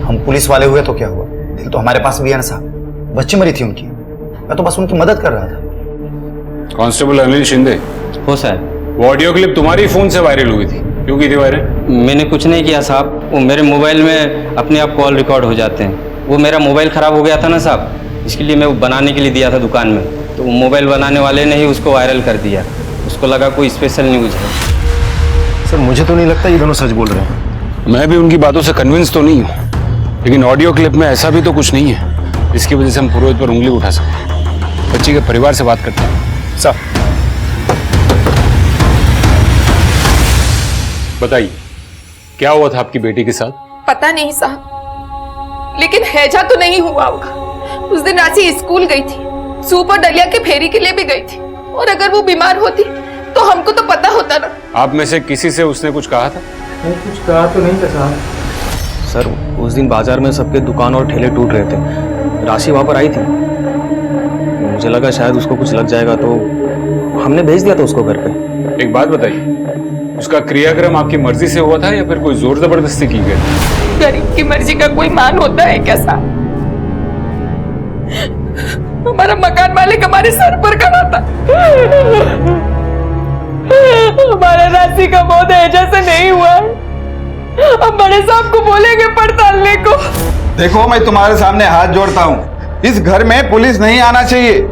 हम पुलिस वाले हुए तो क्या हुआ, दिल तो हमारे पास भी है ना साहब। बच्ची मरी थी उनकी, मैं तो बस उनकी मदद कर रहा था। कांस्टेबल अनिल शिंदे। हो सर। वो ऑडियो क्लिप तुम्हारी फोन से वायरल हुई थी, क्यों की थी वायरल? मैंने कुछ नहीं किया साहब, वो मेरे मोबाइल में अपने आप कॉल रिकॉर्ड हो जाते हैं। वो मेरा मोबाइल खराब हो गया था ना साहब, इसके लिए मैं वो बनाने के लिए दिया था दुकान में, तो वो मोबाइल बनाने वाले ने ही उसको वायरल कर दिया। उसको लगा कोई स्पेशल न्यूज़ है। सर मुझे तो नहीं लगता ये दोनों सच बोल रहे हैं। मैं भी उनकी बातों से कन्विंस तो नहीं हूँ, लेकिन ऑडियो क्लिप में ऐसा भी तो कुछ नहीं है जिसकी वजह से हम पुरोहित पर उंगली उठा सकें। बच्ची के परिवार से बात करते हैं। सर बताइए, क्या हुआ था आपकी बेटी के साथ? पता नहीं साहब, लेकिन हैजा तो नहीं हुआ होगा। उस दिन राशि स्कूल गई थी, सुपर डलिया के फेरी के लिए भी गई थी, और अगर वो बीमार होती तो हमको तो पता होता ना। आप में से किसी से उसने कुछ कहा था? नहीं, कुछ कहा तो नहीं था साहब। सर उस दिन बाजार में सबके दुकान और ठेले टूट रहे थे, राशि वहां पर आई थी। मुझे लगा शायद उसको कुछ लग जाएगा, तो हमने भेज दिया था उसको घर पे। एक बात बताइए, उसका क्रियाक्रम आपकी मर्जी से हुआ था या फिर कोई जोर जबरदस्ती की गई? गरीब की मर्जी का कोई मान होता है क्या साहब? हमारा मकान मालिक हमारे सर पर खड़ा था। हमारा राशि का मौत हैजा से नहीं हुआ। अब बड़े साहब को बोलेंगे पड़तालने को। देखो, मैं तुम्हारे सामने हाथ जोड़ता हूँ, इस घर में पुलिस नहीं आना चाहिए।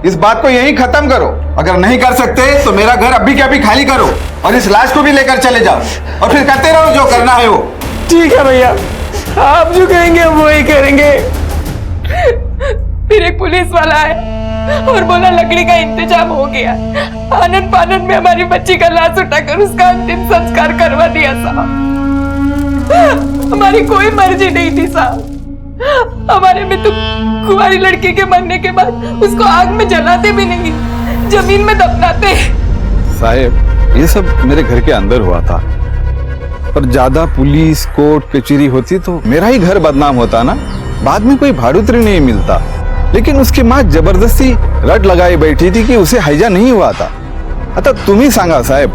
इस बात को यहीं खत्म करो। अगर नहीं कर सकते तो मेरा घर अभी के अभी खाली करो और इस लाश को भी लेकर चले जाओ, और फिर करते रहो जो करना है वो। ठीक है भैया, आप जो कहेंगे हम वही करेंगे। फिर एक पुलिस वाला है और बोला लकड़ी का इंतजाम हो गया। आनंद पानंद में हमारी बच्ची का लाश उठाकर उसका अंतिम संस्कार करवा दिया साहब। हमारी कोई मर्जी नहीं थी साहब। हमारे में तो कुंवारी लड़की के मरने के बाद उसको आग में जलाते भी नहीं, जमीन में दफनाते। साहब, ये सब मेरे घर के अंदर हुआ था, पर ज्यादा पुलिस कोर्ट कचहरी होती तो मेरा ही घर बदनाम होता ना। बाद में कोई भाड़ुत्री नहीं मिलता, लेकिन उसकी माँ जबरदस्ती रट लगाई बैठी थी कि उसे हैजा नहीं हुआ था। आता तुम ही सांगा साहब,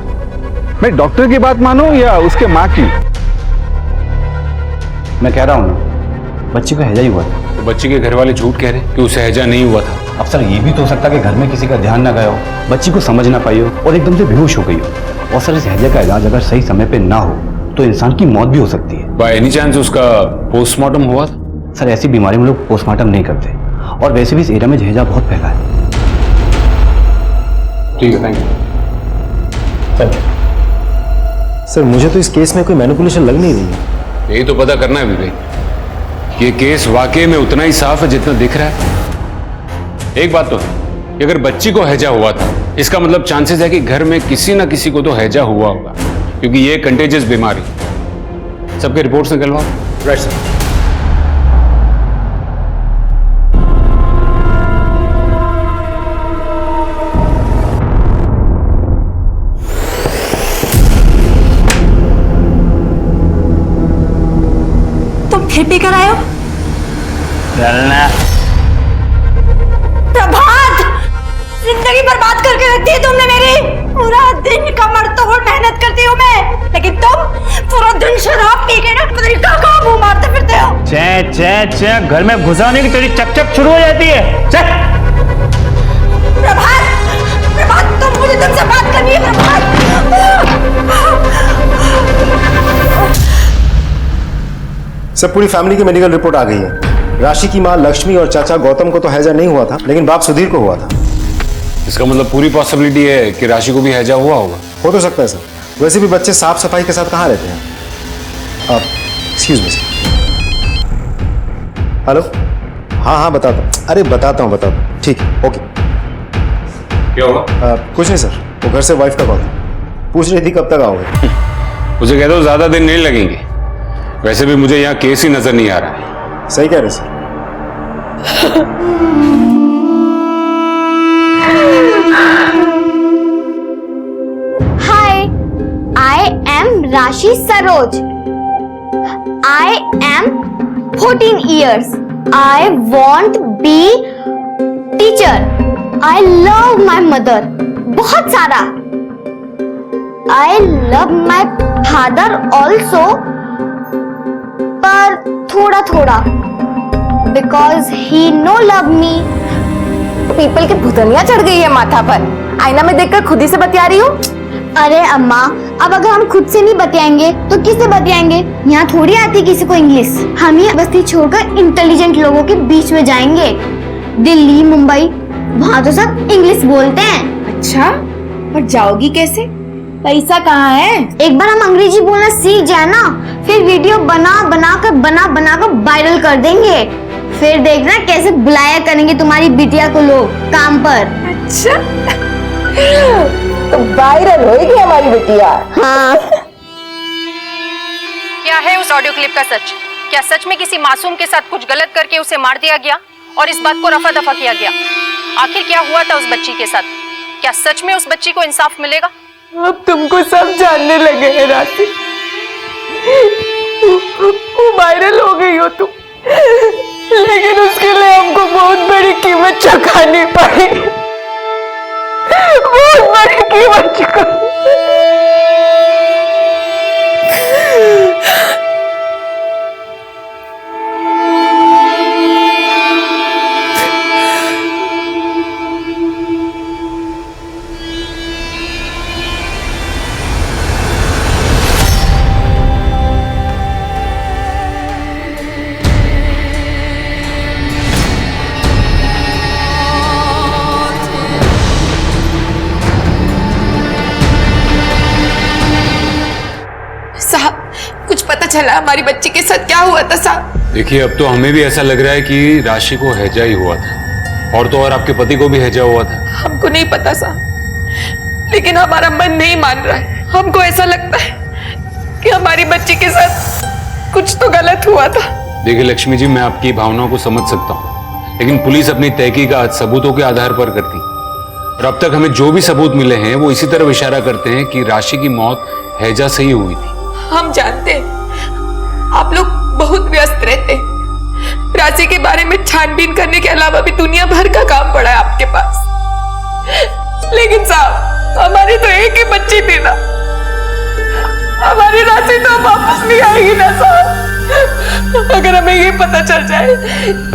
मैं डॉक्टर की बात मानूं या उसके माँ की? मैं कह रहा हूँ ना, बच्ची को हैजा ही हुआ था। तो बच्ची के घर वाले झूठ कह रहे कि उसे हैजा नहीं हुआ था। अब सर ये भी तो हो सकता है कि घर में किसी का ध्यान ना गया हो, बच्ची को समझ ना पाई हो और एकदम से बेहोश हो गई हो। और सर इस हैजे का इलाज अगर सही समय पे ना हो तो इंसान की मौत भी हो सकती है। बाय एनी चांस उसका पोस्टमार्टम हुआ था? सर ऐसी बीमारी में लोग पोस्टमार्टम नहीं करते, और वैसे भी इस एरिया में हैजा बहुत फैला है। ठीक है, thank you. Thank you. Sir मुझे तो इस केस में कोई मैनिपुलेशन लग नहीं रही है। यही तो पता करना है विवेक, ये केस वाकई में उतना ही साफ है जितना दिख रहा है। एक बात तो है कि अगर बच्ची को हैजा हुआ था, इसका मतलब चांसेस है कि घर में किसी ना किसी को तो हैजा हुआ होगा, क्योंकि ये कंटेजियस बीमारी। सबके रिपोर्ट्स निकलवाओ। Right sir. तुम फिर पी कर आए हो? चलना। प्रभात, जिंदगी बर्बाद करके रखती है तुमने मेरी। पूरा दिन कमर तोड़ मेहनत करती हूँ मैं, लेकिन तुम पूरा दिन शराब पी के ना पता नहीं कहाँ मुंह मारते फिरते हो। चे चे चे, घर में घुसाने की तेरी चक शुरू हो जाती है। चल। प्रभात, प्रभात, तुम मुझे तुमसे बात करनी है प्रभात। सर पूरी फैमिली की मेडिकल रिपोर्ट आ गई है। राशि की मां लक्ष्मी और चाचा गौतम को तो हैजा नहीं हुआ था, लेकिन बाप सुधीर को हुआ था। इसका मतलब पूरी पॉसिबिलिटी है कि राशि को भी हैजा हुआ होगा। हो तो सकता है सर। वैसे भी बच्चे साफ सफाई के साथ कहाँ रहते हैं। आप एक्सक्यूज मी सर। हेलो, हाँ हाँ बताता हूँ, अरे बताता हूँ, ठीक है, ओके। क्या हुआ? कुछ नहीं सर, वो घर से वाइफ का कॉल था, पूछ रही थी कब तक आओगे। मुझे कह दो ज्यादा दिन नहीं लगेंगे, वैसे भी मुझे यहाँ केस ही नजर नहीं आ रहा है। सही कह रहे सर। हाय, आई एम राशि Saroj. I am 14 years. I want be teacher. I love my mother. बहुत सारा। I love my father also. पर थोड़ा थोड़ा। Because he no love me. People के भुतनिया चढ़ गई है माथा पर। आईना में देखकर खुद ही से बतिया रही हूँ। अरे अम्मा, अब अगर हम खुद से नहीं बतियाएंगे तो किससे बतियाएंगे? यहाँ थोड़ी आती किसी को इंग्लिश। हम ही बस्ती छोड़कर इंटेलिजेंट लोगों के बीच में जाएंगे। दिल्ली, मुंबई, वहाँ तो सब इंग्लिश बोलते हैं। अच्छा, पर जाओगी कैसे? पैसा कहाँ है? एक बार हम अंग्रेजी बोलना सीख जाए ना, फिर वीडियो बना बना कर वायरल कर देंगे। फिर देखना कैसे बुलाया करेंगे तुम्हारी बिटिया को लोग काम पर। अच्छा, तो वायरल होएगी हमारी बिटिया। हाँ। क्या है उस ऑडियो क्लिप का सच? क्या सच में किसी मासूम के साथ कुछ गलत करके उसे मार दिया गया और इस बात को रफा दफा किया गया? आखिर क्या हुआ था उस बच्ची के साथ? क्या सच में उस बच्ची को इंसाफ मिलेगा? अब तुमको सब जानने लगे हैं राशि। वो वायरल हो गई हो तुम, लेकिन उसके लिए हमको बहुत बड़ी कीमत चुकानी पड़ी। बहुत बड़ी कीमत चुकानी। साहब, कुछ पता चला हमारी बच्ची के साथ क्या हुआ था साहब? देखिए, अब तो हमें भी ऐसा लग रहा है कि राशि को हैजा ही हुआ था, और तो और आपके पति को भी हैजा हुआ था। हमको नहीं पता साहब, लेकिन हमारा मन नहीं मान रहा है। हमको ऐसा लगता है कि हमारी बच्ची के साथ कुछ तो गलत हुआ था। देखिए लक्ष्मी जी, मैं आपकी भावनाओं को समझ सकता हूँ, लेकिन पुलिस अपनी तहकीकात सबूतों के आधार पर करती, और अब तक हमें जो भी सबूत मिले हैं वो इसी तरफ इशारा करते हैं कि राशि की मौत हैजा से ही हुई थी। हम जानते हैं आप लोग बहुत व्यस्त रहते हैं। राशि के बारे में छानबीन करने के अलावा भी दुनिया भर का काम पड़ा है आपके पास। लेकिन साहब, हमारी तो एक ही बच्ची थी ना, हमारी राशि तो वापस नहीं आएगी ना साहब। अगर हमें ये पता चल जाए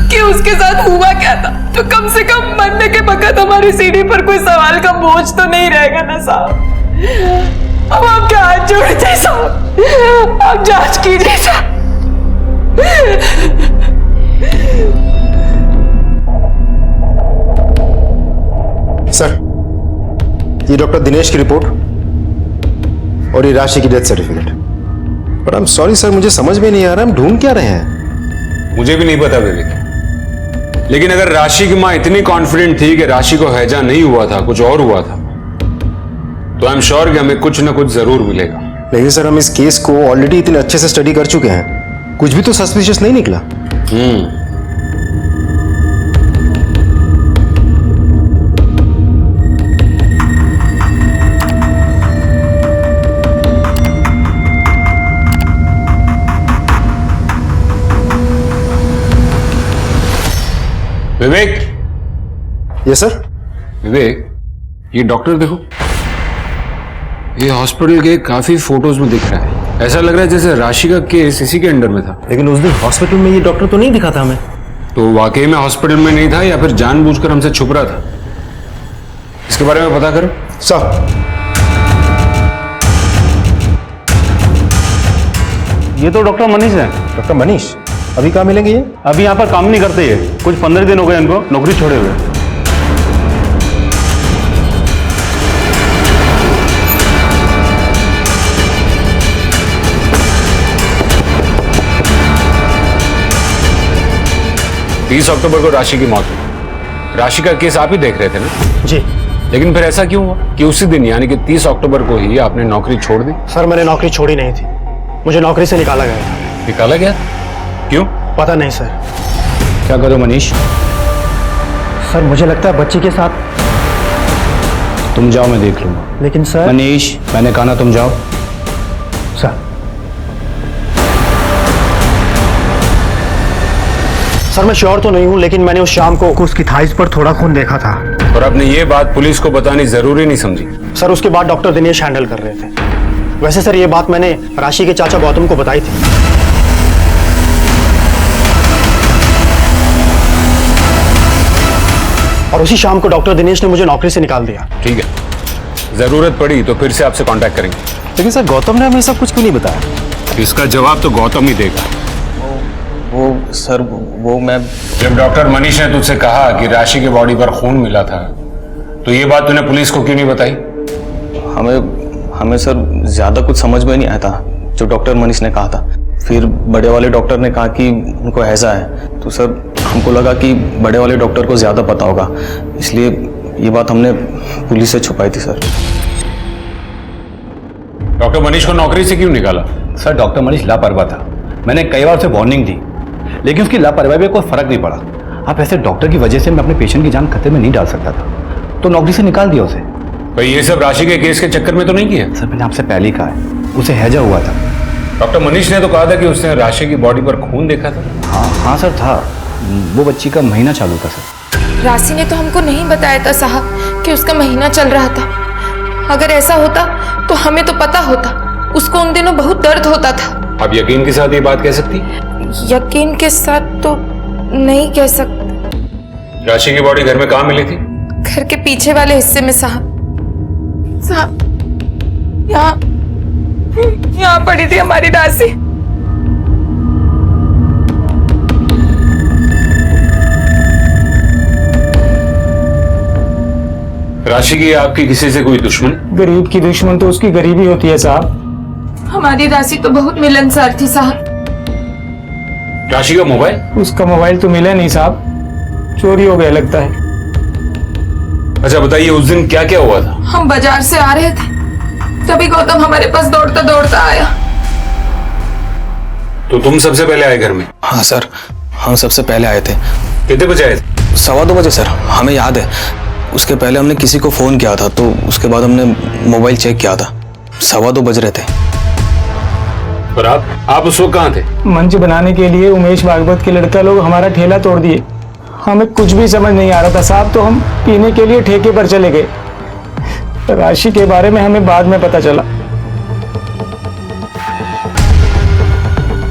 कि उसके साथ हुआ क्या था, तो कम से कम मरने के वक्त हमारी सीढ़ी पर कोई सवाल का बोझ तो नहीं रहेगा ना साहब। अब आपके हाथ जोड़ते हैं साहब, आप जांच कीजिए साहब। सर, ये डॉक्टर दिनेश की रिपोर्ट और ये राशि की death certificate. But I am sorry sir, मुझे समझ में नहीं आ रहा हम ढूंढ क्या रहे हैं। मुझे भी नहीं पता विवेक, लेकिन अगर राशि की मां इतनी कॉन्फिडेंट थी कि राशि को हैजा नहीं हुआ था, कुछ और हुआ था, तो आई एम श्योर कि हमें कुछ ना कुछ जरूर मिलेगा। लेकिन सर, हम इस केस को ऑलरेडी इतने अच्छे से स्टडी कर चुके हैं, कुछ भी तो सस्पिशियस नहीं निकला। विवेक। Yes sir. विवेक, ये डॉक्टर देखो, ये हॉस्पिटल के काफी फोटोज में दिख रहा है। ऐसा लग रहा है जैसे राशि का केस इसी के अंडर में था। लेकिन उस दिन हॉस्पिटल में ये डॉक्टर तो नहीं दिखा था हमें। तो वाकई में हॉस्पिटल में नहीं था या फिर जानबूझकर हमसे छुप रहा था? इसके बारे में पता करो। सर, ये तो डॉक्टर मनीष है। डॉक्टर मनीष अभी कहाँ मिलेंगे? ये अभी यहाँ पर काम नहीं करते ये, कुछ 15 दिन हो गए इनको नौकरी छोड़े हुए। 30 अक्टूबर को राशि की मौत हुई। राशि का केस आप ही देख रहे थे ना? जी। लेकिन फिर ऐसा क्यों हुआ कि उसी दिन यानी कि 30 अक्टूबर को ही आपने नौकरी छोड़ दी? सर मैंने नौकरी छोड़ी नहीं थी, मुझे नौकरी से निकाला गया था। निकाला गया? क्यों? पता नहीं सर। क्या करो मनीष? सर मुझे लगता है बच्ची के साथ। तुम जाओ, मैं देख लूंगा। लेकिन सर। मनीष, मैंने कहा ना तुम जाओ। सर मैं श्योर तो नहीं हूं, लेकिन मैंने उस शाम को उसकी थाइस पर थोड़ा खून देखा था। और आपने ये बात पुलिस को बतानी जरूरी नहीं समझी? सर उसके बाद डॉक्टर दिनेश हैंडल कर रहे थे। वैसे सर ये बात मैंने राशि के चाचा गौतम को बताई थी। और उसी शाम को डॉक्टर दिनेश ने मुझे नौकरी से निकाल दिया। ठीक है, जरूरत पड़ी तो फिर से आपसे कांटेक्ट करेंगे। लेकिन सर गौतम ने हमें सब कुछ क्यों नहीं बताया? इसका जवाब तो गौतम ही देगा। वो सर वो मैं जब डॉक्टर मनीष ने तुझसे कहा कि राशि के बॉडी पर खून मिला था, तो ये बात तूने पुलिस को क्यों नहीं बताई? हमें सर ज्यादा कुछ समझ में नहीं आया था जो डॉक्टर मनीष ने कहा था। फिर बड़े वाले डॉक्टर ने कहा कि उनको हैजा है, तो सर हमको लगा कि बड़े वाले डॉक्टर को ज्यादा पता होगा, इसलिए ये बात हमने पुलिस से छुपाई थी सर। डॉक्टर मनीष को नौकरी से क्यों निकाला? सर डॉक्टर मनीष लापरवाह था, मैंने कई बार उसे वार्निंग दी, लेकिन उसकी लापरवाही में कोई फर्क नहीं पड़ा। आप ऐसे डॉक्टर की वजह से मैं अपने पेशेंट की जान खतरे में नहीं डाल सकता था, तो नौकरी से निकाल दिया उसे। भाई ये सब राशि के केस के चक्कर में तो नहीं किया? सर मैंने आपसे पहले ही कहा है, उसे हैजा हुआ था। डॉक्टर मनीष ने तो कहा था कि उसने राशि की बॉडी पर खून देखा था। हाँ सर था, वो बच्ची का महीना चालू था सर। राशि ने तो हमको नहीं बताया था साहब कि उसका महीना चल रहा था। अगर ऐसा होता तो हमें तो पता होता। उसको उन दिनों बहुत दर्द होता था। आप यकीन के साथ ये बात कह सकती? यकीन के साथ तो नहीं कह सकते। राशि की बॉडी घर में कहाँ मिली थी? घर के पीछे वाले हिस्से में साहब। यहाँ पड़ी थी हमारी राशि। राशि की आपकी किसी से कोई दुश्मन? गरीब की दुश्मन तो उसकी गरीबी होती है साहब। हमारी राशि तो बहुत मिलनसार थी साहब। राशि का मोबाइल? उसका मोबाइल तो मिला नहीं साहब, चोरी हो गया लगता है। अच्छा बताइए उस दिन क्या क्या हुआ था? हम बाजार से आ रहे थे, तभी गौतम हमारे पास दौड़ता दौड़ता आया। तो तुम सबसे पहले आए घर में? हाँ सर, हम सबसे पहले आए थे। कितने बजे आए थे? 2:15 बजे सर, हमें याद है। उसके पहले हमने किसी को फोन किया था, तो उसके बाद हमने मोबाइल चेक किया था। 2:15 बज रहे थे। और आप उस वक्त कहाँ थे? मंच बनाने के लिए उमेश भागवत के लड़का लोग हमारा ठेला तोड़ दिए। हमें कुछ भी समझ नहीं आ रहा था साहब, तो हम पीने के लिए ठेके पर चले गए। राशि के बारे में हमें बाद में पता चला।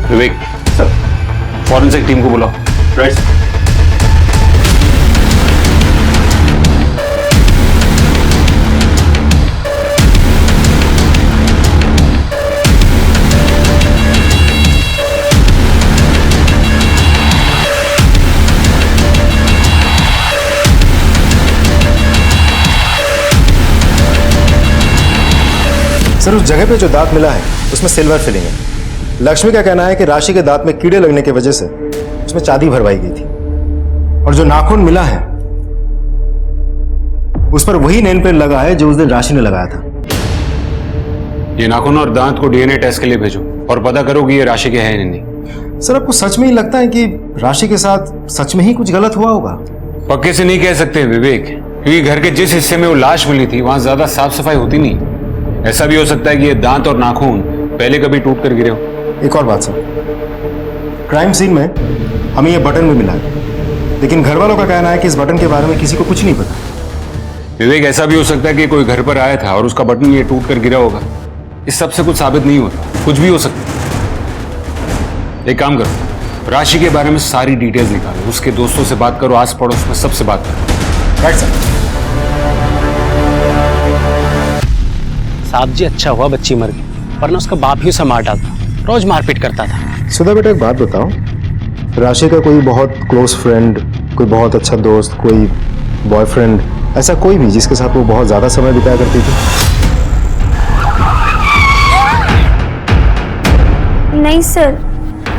विवेक सर, फॉरेंसिक टीम को बुलाओ। राइट। सर उस जगह पे जो दांत मिला है उसमें सिल्वर फिलिंग है। लक्ष्मी का कहना है कि राशि के दांत में कीड़े लगने की वजह से उसमें चांदी भरवाई गई थी। और जो नाखून मिला है उस पर वही नेल पेंट लगा है जो उस दिन राशि ने लगाया था। ये नाखून और दांत को डीएनए टेस्ट के लिए भेजो और पता करो कि ये राशि के है नहीं। सर आपको सच में ही लगता है कि राशि के साथ सच में ही कुछ गलत हुआ होगा? पक्के से नहीं कह सकते विवेक, क्योंकि घर के जिस हिस्से में वो लाश मिली थी वहां ज्यादा साफ सफाई होती नहीं। ऐसा भी हो सकता है कि ये दांत और नाखून पहले कभी टूट कर गिरे हो। एक और बात सर, क्राइम सीन में हमें ये बटन भी मिला है, लेकिन घर वालों का कहना है कि इस बटन के बारे में किसी को कुछ नहीं पता। विवेक ऐसा भी हो सकता है कि कोई घर पर आया था और उसका बटन ये टूट कर गिरा होगा। इस सब से कुछ साबित नहीं होता, कुछ भी हो सकता है। एक काम करो, राशि के बारे में सारी डिटेल्स निकालो, उसके दोस्तों से बात करो, आस पड़ोस में सबसे बात करो। Right sir. साहब जी अच्छा हुआ बच्ची मर गई, वरना उसका बाप ही उसे मार डालता, रोज मारपीट करता था। सुधा बेटा एक बात बताओ, राशि का कोई बहुत क्लोज फ्रेंड, कोई बहुत अच्छा दोस्त, कोई बॉयफ्रेंड, ऐसा कोई भी जिसके साथ वो बहुत ज्यादा समय बिताया करती थी? नहीं सर,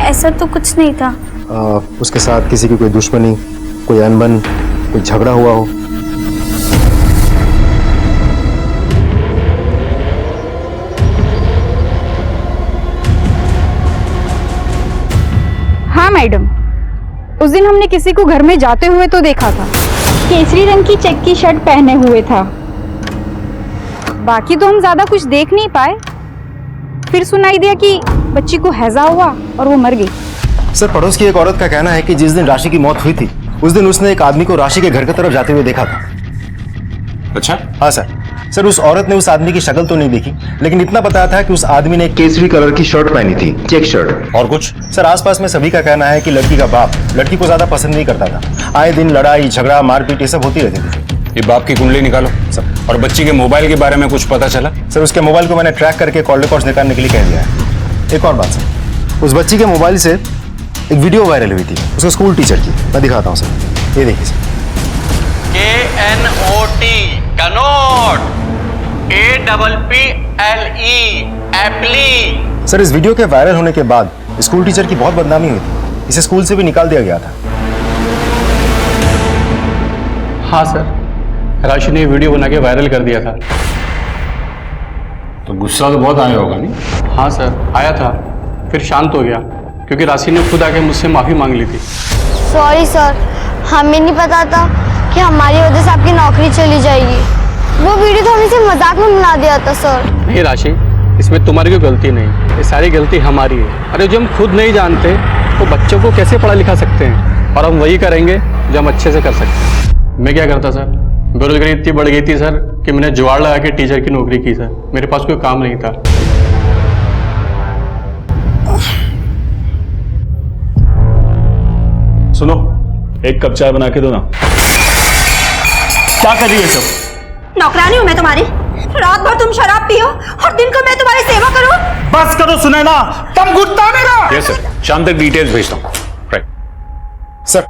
ऐसा तो कुछ नहीं था। उसके साथ किसी की कोई दुश्मनी, कोई अनबन, कोई झगड़ा हुआ हो? हाँ मैडम, उस दिन हमने किसी को घर में जाते हुए तो देखा था। केसरी रंग की चेक की शर्ट पहने हुए था। बाकी तो हम ज्यादा कुछ देख नहीं पाए। फिर सुनाई दिया कि बच्ची को हैजा हुआ और वो मर गई। सर, पड़ोस की एक औरत का कहना है कि जिस दिन राशि की मौत हुई थी उस दिन उसने एक आदमी को राशि के घर की तरफ जाते हुए देखा था। अच्छा? हाँ सर, उस औरत ने उस आदमी की शक्ल तो नहीं देखी, लेकिन इतना बताया था कि उस आदमी ने केसरी कलर की शर्ट पहनी थी, चेक शर्ट। और कुछ? सर, आसपास में सभी का कहना है कि लड़की का बाप लड़की को ज्यादा पसंद नहीं करता था। आए दिन लड़ाई झगड़ा मारपीट ये सब होती रहती थी। ये बाप की कुंडली निकालो सर। और बच्ची के मोबाइल के बारे में कुछ पता चला? सर, उसके मोबाइल को मैंने ट्रैक करके कॉल रिकॉर्ड्स निकालने के लिए कह दिया है। एक और बात सर, उस बच्ची के मोबाइल से एक वीडियो वायरल हुई थी उसके स्कूल टीचर की। मैं दिखाता हूँ सर, ये देखिए sir. KNOT Connaught, APPLE apply. Sir, इस वीडियो के वायरल होने के बाद स्कूल टीचर की बहुत बदनामी हुई थी। इसे स्कूल से भी निकाल दिया गया था। हाँ सर, राशि ने वीडियो बना के वायरल कर दिया था। तो गुस्सा तो बहुत आया होगा नहीं? हाँ सर, आया था, फिर शांत हो गया क्योंकि राशि ने खुद आके मुझसे माफी मांग ली थी। सॉरी सर, हमें नहीं पता था कि हमारी वजह से आपकी नौकरी चली जाएगी। वो वीडियो तो हमने सिर्फ मजाक में बना दिया था सर। नहीं राशि, इसमें तुम्हारी कोई गलती नहीं, ये सारी गलती हमारी है। अरे जो हम खुद नहीं जानते तो बच्चों को कैसे पढ़ा लिखा सकते हैं, और हम वही करेंगे जो हम अच्छे से कर सकते हैं। मैं क्या करता सर, बेरोजगारी इतनी बढ़ गई थी सर कि मैंने जुगाड़ लगा के टीचर की नौकरी की सर। मेरे पास कोई काम नहीं था। सुनो, एक कप चाय बना के दो ना। क्या कर रही है सब? नौकरानी हूँ मैं तुम्हारी? रात भर तुम शराब पियो और दिन को मैं तुम्हारी सेवा करूं? बस करो सुनैना, तुम गुस्सा मेरा। यस सर, शाम तक डिटेल्स भेजता हूँ। राइट सर,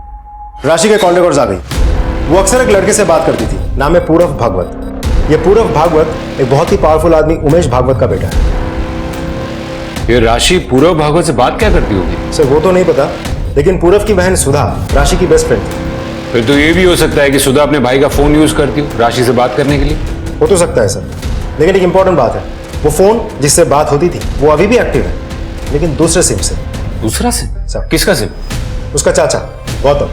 राशि के कॉल रिकॉर्ड्स आ गई। वो अक्सर एक लड़के से बात करती थी, नाम है पूरव भागवत। ये पूरव भागवत एक बहुत ही पावरफुल आदमी उमेश भागवत का बेटा है। ये राशि पूरव भागवत से बात क्या करती होगी? सर, वो तो नहीं पता, लेकिन पूरव की बहन सुधा राशि की बेस्ट फ्रेंड थी। फिर तो ये भी हो सकता है कि सुधा अपने भाई का फोन यूज करती हो राशि से बात करने के लिए। हो तो सकता है सर, लेकिन एक इंपॉर्टेंट बात है, वो फोन जिससे बात होती थी वो अभी भी एक्टिव है, लेकिन दूसरे सिम से। दूसरा सिम? सर। किसका सिम? उसका चाचा गौतम।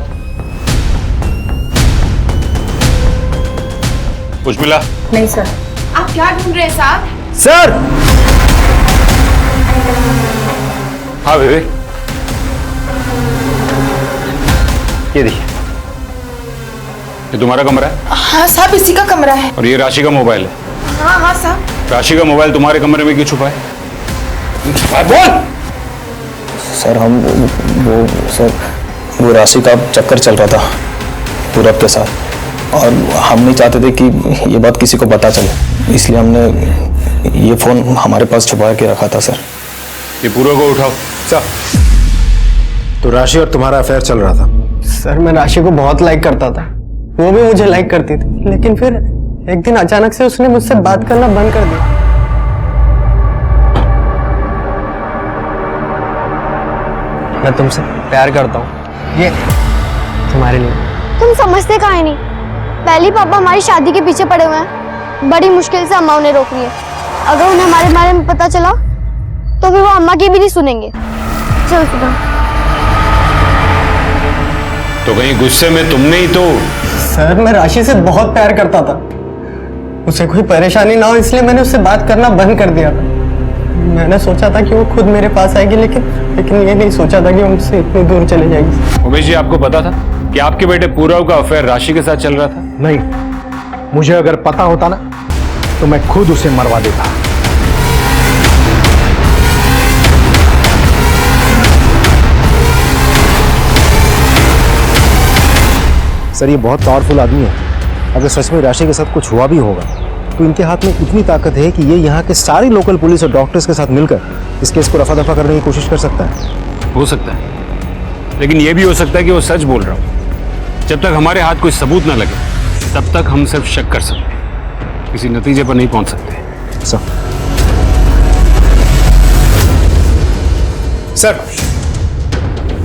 कुछ मिला? नहीं सर। आप क्या ढूंढ रहे हैं साहब? सर! हाँ विवेक, ये देखिए, ये तुम्हारा कमरा है? हाँ साहब, इसी का कमरा है। और ये राशि का मोबाइल है? हाँ हाँ साहब। राशि का मोबाइल तुम्हारे कमरे में क्यों छुपा है? बोल। सर वो राशि का चक्कर चल रहा था पूरब के साथ, और हम नहीं चाहते थे कि ये बात किसी को पता चले, इसलिए हमने ये फोन हमारे पास छुपा के रखा था सर। ये पूरब को उठाओ। सर, तो राशि और तुम्हारा अफेयर चल रहा था? सर, मैं राशि को बहुत लाइक करता था, वो भी मुझे लाइक करती थी, लेकिन फिर एक दिन अचानक से उसने मुझसे बात करना बंद कर दिया। मैं तुमसे प्यार करता हूँ, ये तुम्हारे लिए। तुम समझते काहे नहीं? पहले पापा हमारी शादी के पीछे पड़े हुए हैं। बड़ी मुश्किल से अम्मा उन्हें रोक रही है। अगर उन्हें हमारे बारे में पता चला तो फिर वो अम्मा की भी नहीं सुनेंगे। चल सुधा। तो कहीं गुस्से में तुमने ही तो? सर, मैं राशि से बहुत प्यार करता था, उसे कोई परेशानी ना हो इसलिए मैंने उससे बात करना बंद कर दिया था। मैंने सोचा था कि वो खुद मेरे पास आएगी, लेकिन ये नहीं सोचा था कि वो मुझसे इतनी दूर चले जाएगी। उमेश जी, आपको पता था कि आपके बेटे पूरव का अफेयर राशि के साथ चल रहा था? नहीं, मुझे अगर पता होता ना तो मैं खुद उसे मरवा देता। सर, ये बहुत पावरफुल आदमी है। अगर सच में राशि के साथ कुछ हुआ भी होगा तो इनके हाथ में इतनी ताकत है कि ये यहाँ के सारी लोकल पुलिस और डॉक्टर्स के साथ मिलकर इस केस को रफा दफा करने की कोशिश कर सकता है। हो सकता है, लेकिन ये भी हो सकता है कि वो सच बोल रहा हो। जब तक हमारे हाथ कोई सबूत ना लगे तब तक हम सिर्फ शक कर सकते हैं, किसी नतीजे पर नहीं पहुंच सकते। सर,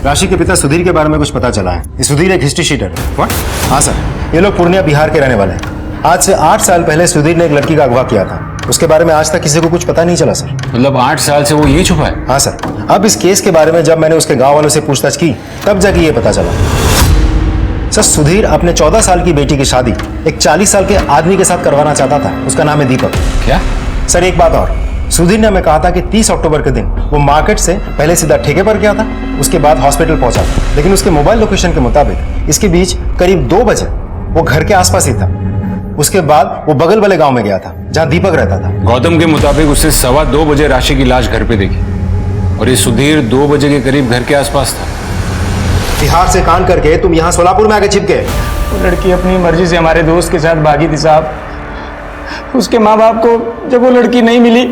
राशि के पिता सुधीर के बारे में कुछ पता चला है। ये सुधीर एक हिस्ट्री शीटर है। व्हाट? हाँ सर, ये लोग पूर्णिया बिहार के रहने वाले हैं। आज से 8 साल पहले सुधीर ने एक लड़की का अगवा किया था। उसके बारे में आज तक किसी को कुछ पता नहीं चला सर। मतलब 8 साल से वो यही छुपा है? हाँ सर। अब इस केस के बारे में जब मैंने उसके गांव वालों से पूछताछ की तब जाके ये पता चला। सर सुधीर अपने 14 साल की बेटी की शादी एक 40 साल के आदमी के साथ करवाना चाहता था। उसका नाम है दीपक। क्या? सर एक बात और, सुधीर ने हमें कहा था कि 30 अक्टूबर के दिन वो मार्केट से पहले सीधा ठेके पर गया था, उसके बाद हॉस्पिटल पहुंचा था। लेकिन उसके मोबाइल लोकेशन के मुताबिक इसके बीच करीब 2 बजे वो घर के आसपास ही था। उसके बाद वो बगल वाले गांव में गया था जहां दीपक रहता था। गौतम के मुताबिक उसने 2:15 बजे राशि की लाश घर पे देखी और ये सुधीर 2 बजे के करीब घर के आसपास था। बिहार से कान करके तुम यहाँ सोलापुर में आके छिप गए। वो लड़की अपनी मर्जी से हमारे दोस्त के साथ भागी थी साहब। उसके माँ बाप को जब वो लड़की नहीं मिली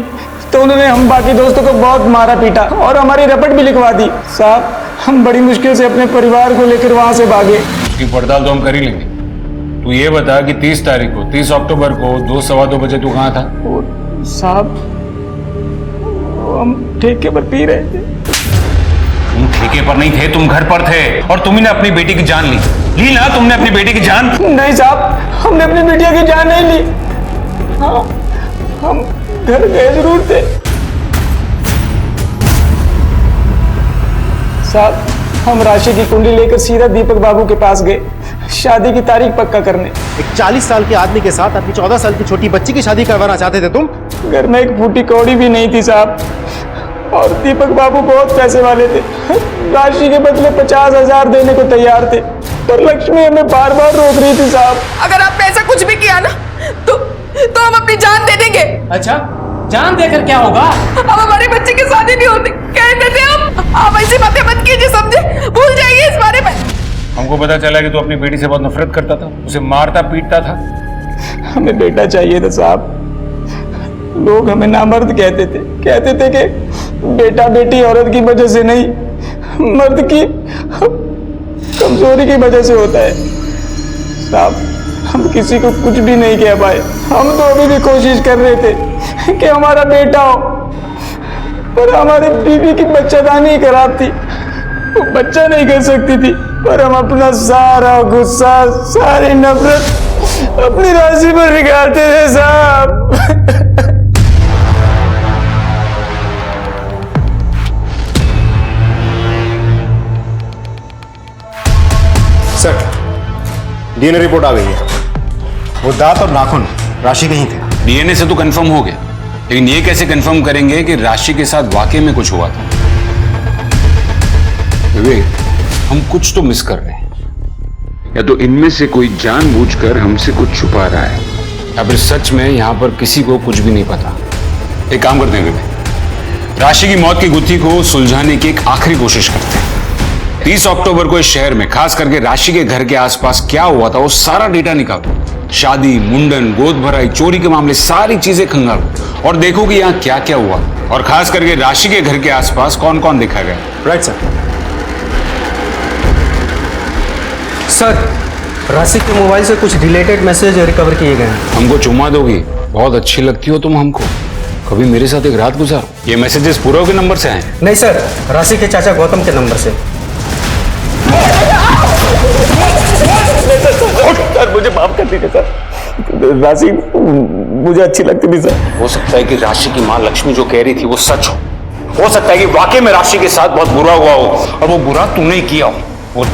तो उन्होंने हम बाकी दोस्तों को बहुत मारा पीटा और हमारी रपट भी लिखवा दी साहब। हम बड़ी मुश्किल से अपने परिवार को लेकर वहां से भागे। उसकी पड़ताल तो हम कर ही लेंगे। तू ये बता कि 30 तारीख को 30 अक्टूबर को 2-2:15 बजे तू कहाँ था? साहब हम ठेके पर पी रहे थे। तुम ठेके पर नहीं थे, तुम घर पर थे और तुम्ही ने अपनी बेटी की जान ली ना? तुमने अपनी बेटी की जान? नहीं साहब, हमने अपनी बेटिया की जान नहीं ली। हाँ, हम घर गए जरूर थे साहब। हम राशि की कुंडली लेकर सीधा दीपक बाबू के पास गए शादी की तारीख पक्का करने। एक 40 साल के आदमी के साथ अपनी 14 साल की छोटी बच्ची की शादी करवाना चाहते थे तुम? घर में एक फूटी कौड़ी भी नहीं थी साहब और दीपक बाबू बहुत पैसे वाले थे। राशि के बदले 50,000 देने को तैयार थे पर लक्ष्मी हमें बार बार रोक रही थी साहब। अगर आपने ऐसा कुछ भी किया ना तो हम अपनी जान दे देंगे। अच्छा, जान देकर क्या होगा? अब हमारी बच्ची की शादी नहीं होती कहते थे हम। आप ऐसी बातें मत कीजिए, समझे? भूल जाइए इस बारे में। हमको पता चला कि तू अपनी बेटी से बहुत नफरत करता था, उसे मारता पीटता था। हमें बेटा चाहिए था साहब। लोग हमें नामर्द कहते थे कि बेटा बेटी औरत की वजह से नहीं, मर्द की कमजोरी की वजह से होता है साहब। हम किसी को कुछ भी नहीं कह पाए। हम तो अभी भी कोशिश कर रहे थे कि हमारा बेटा हो पर हमारी बीवी की बच्चादानी खराब थी, वो बच्चा नहीं कर सकती थी। पर हम अपना सारा गुस्सा सारी नफरत अपनी राशि पर निकालते थे साहब। सर डीएनए रिपोर्ट आ गई है। वो दांत और नाखून राशि के ही थे। डीएनए से तो कंफर्म हो गया, लेकिन ये कैसे कंफर्म करेंगे कि राशि के साथ वाकई में कुछ हुआ था? विवेक, हम कुछ तो मिस कर रहे हैं। या तो इनमें से कोई जानबूझकर हमसे कुछ छुपा रहा है या फिर सच में यहां पर किसी को कुछ भी नहीं पता। एक काम करते हैं विवेक, राशि की मौत की गुत्थी को सुलझाने की एक आखिरी कोशिश करते हैं। 30 अक्टूबर को इस शहर में, खास करके राशि के घर के आसपास क्या हुआ था वो सारा डेटा निकालो। शादी, मुंडन, गोद भराई, चोरी के मामले, सारी चीजें खंगालो और देखो कि यहाँ क्या क्या हुआ और खास करके राशि के घर के आसपास कौन कौन देखा गया। Right sir. सर, राशि के मोबाइल से कुछ रिलेटेड मैसेज रिकवर किए गए हैं। हमको चुमा दोगी? बहुत अच्छी लगती हो तुम हमको। कभी मेरे साथ एक रात गुजारो। ये मैसेजेस पूरा के नंबर से आए? नहीं सर, राशि के चाचा गौतम के नंबर से। सर मुझे माफ कर दीजिए सर, राशि मुझे अच्छी लगती थी सर। हो सकता है कि राशि की माँ लक्ष्मी जो कह रही थी वो सच हो सकता है कि वाकई में राशि के साथ बहुत बुरा हुआ हो और वो बुरा तूने किया हो। वो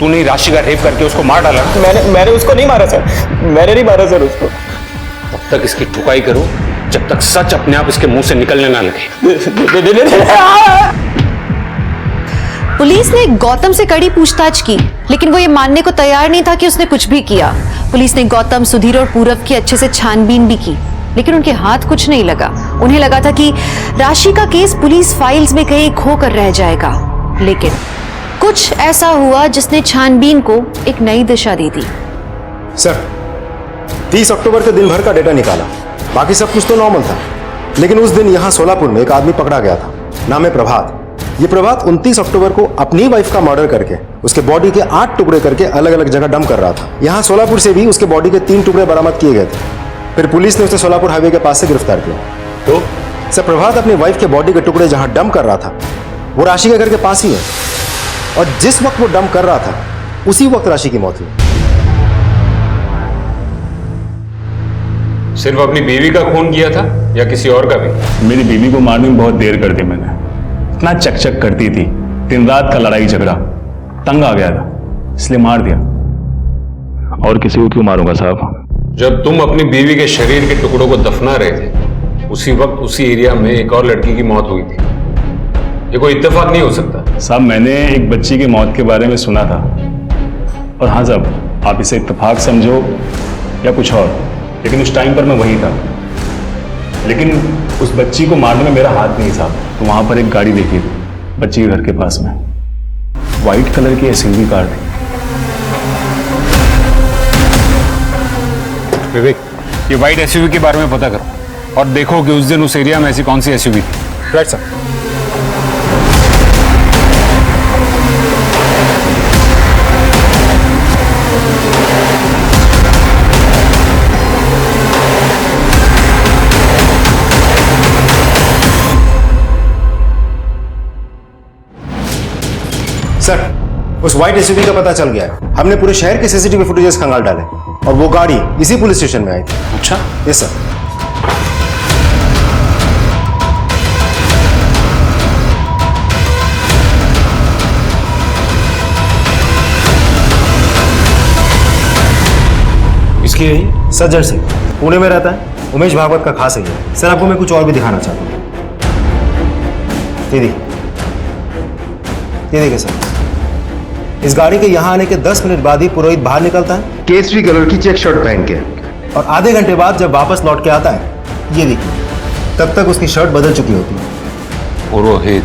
तूने राशि का रेप करके उसको मार डाला। मैंने उसको नहीं मारा सर, मैंने नहीं मारा सर उसको। तब तक इसकी ठुकाई करो जब तक सच अपने आप इसके मुंह से निकलने ना लगे। पुलिस ने गौतम से कड़ी पूछताछ की, लेकिन वो ये मानने को तैयार नहीं था कि उसने कुछ भी किया। पुलिस ने गौतम, सुधीर और पूरब की अच्छे से छानबीन भी की, लेकिन उनके हाथ कुछ नहीं लगा। उन्हें लगा था कि राशि का केस पुलिस फाइल्स में कहीं खो कर रह जाएगा, लेकिन कुछ ऐसा हुआ जिसने छानबीन को एक नई दिशा दी थी। सर 30 अक्टूबर के दिन भर का डेटा निकाला, बाकी सब कुछ तो नॉर्मल था, लेकिन उस दिन यहाँ सोलापुर में एक आदमी पकड़ा गया था, नाम है प्रभात। ये प्रभात 29 अक्टूबर को अपनी वाइफ का मर्डर करके उसके बॉडी के 8 टुकड़े करके अलग अलग जगह डंप कर रहा था। यहाँ सोलापुर से भी उसके बॉडी के 3 टुकड़े बरामद किए गए थे। फिर पुलिस ने उसे सोलापुर हाईवे के पास से गिरफ्तार किया। तो सर प्रभात अपनी वाइफ के बॉडी के टुकड़े जहां डंप कर रहा था वो राशि के घर के पास ही है। और जिस वक्त वो डंप कर रहा था उसी वक्त राशि की मौत हुई। सिर्फ अपनी बीवी का खून किया था या किसी और का भी? मेरी बीवी को मारने में बहुत देर कर दी मैंने। इतना चकचक करती थी, दिन रात का लड़ाई झगड़ा, तंग आ गया था इसलिए मार दिया। और किसी को क्यों मारूंगा साहब? जब तुम अपनी बीवी के शरीर के टुकड़ों को दफना रहे थे उसी वक्त उसी एरिया में एक और लड़की की मौत हुई थी। ये कोई इत्तेफाक नहीं हो सकता। साहब मैंने एक बच्ची की मौत के बारे में सुना था। और हाँ साहब, आप इसे इत्तेफाक समझो या कुछ और, लेकिन उस टाइम पर मैं वही था। लेकिन उस बच्ची को मारने में मेरा हाथ नहीं साहब। तो वहां पर एक गाड़ी देखी थी बच्ची के घर के पास में, व्हाइट कलर की एसयूवी कार थी। विवेक, ये व्हाइट एसयूवी के बारे में पता करो और देखो कि उस दिन उस एरिया में ऐसी कौन सी एसयूवी थी। Right sir. सर, उस व्हाइट एसयूवी का पता चल गया है। हमने पूरे शहर के सीसीटीवी फुटेजेस खंगाल डाले और वो गाड़ी इसी पुलिस स्टेशन में आई थी। अच्छा? Yes sir. इसकी यही सज्जन सिंह पुणे में रहता है, उमेश भागवत का खास है। सर आपको मैं कुछ और भी दिखाना चाहता हूँ। ये देखिए सर, इस गाड़ी के यहाँ आने के 10 मिनट बाद ही पुरोहित बाहर निकलता है केसरी कलर की चेक शर्ट पहन के, और आधे घंटे बाद जब वापस लौट के आता है ये देखिए तब तक उसकी शर्ट बदल चुकी होती है। पुरोहित?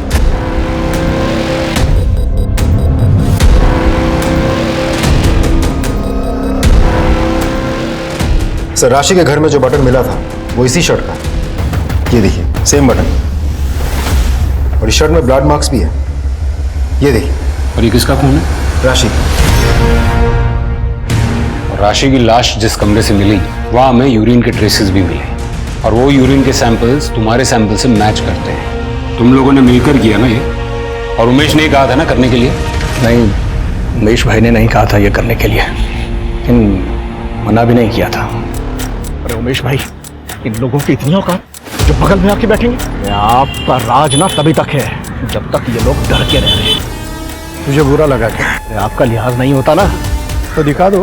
सर राशि के घर में जो बटन मिला था वो इसी शर्ट का है। ये देखिए सेम बटन, और इस शर्ट में ब्लड मार्क्स भी है। ये देखिए। और ये किसका खून है? राशि। और राशि की लाश जिस कमरे से मिली वहां हमें यूरिन के ट्रेसेस भी मिले, और वो यूरिन के सैंपल्स तुम्हारे सैंपल से मैच करते हैं। तुम लोगों ने मिलकर किया ना ये? और उमेश ने कहा था ना करने के लिए? नहीं, उमेश भाई ने नहीं कहा था ये करने के लिए, लेकिन मना भी नहीं किया था। अरे उमेश भाई, इन लोगों की इतनी औकात जो बगल में आके बैठेंगे। आपका राज ना तभी तक है जब तक ये लोग डर के रह रहे हैं। तुझे बुरा लगा क्या? अरे आपका लिहाज नहीं होता ना तो दिखा दो।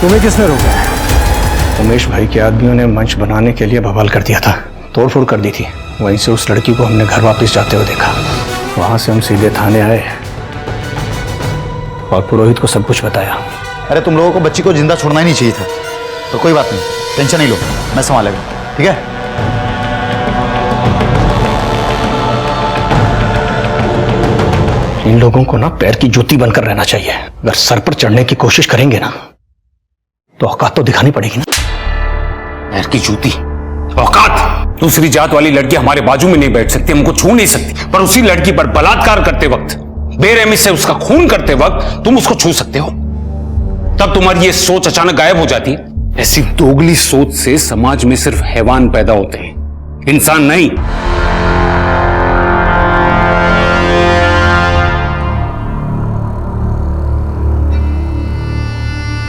तुम्हें किसने रोका? उमेश भाई के आदमियों ने मंच बनाने के लिए बवाल कर दिया था, तोड़फोड़ कर दी थी। वहीं से उस लड़की को हमने घर वापस जाते हुए देखा। वहां से हम सीधे थाने आए और पुरोहित को सब कुछ बताया। अरे तुम लोगों को बच्ची को जिंदा छोड़ना ही नहीं चाहिए था। तो कोई बात नहीं, टेंशन नहीं लो, मैं संभालेगा, ठीक है? इन लोगों को ना पैर की जूती बनकर रहना चाहिए। अगर सर पर चढ़ने की कोशिश करेंगे ना तो औकात तो दिखानी पड़ेगी ना। पैर की जूती? औकात? दूसरी जात वाली लड़की हमारे बाजू में नहीं बैठ सकती, हमको छू नहीं सकती, पर उसी लड़की पर बलात्कार करते वक्त, बेरहमी से उसका खून करते वक्त तुम उसको छू सकते हो? तब तुम्हारी ये सोच अचानक गायब हो जाती है। ऐसी दोगली सोच से समाज में सिर्फ हैवान पैदा होते हैं, इंसान नहीं।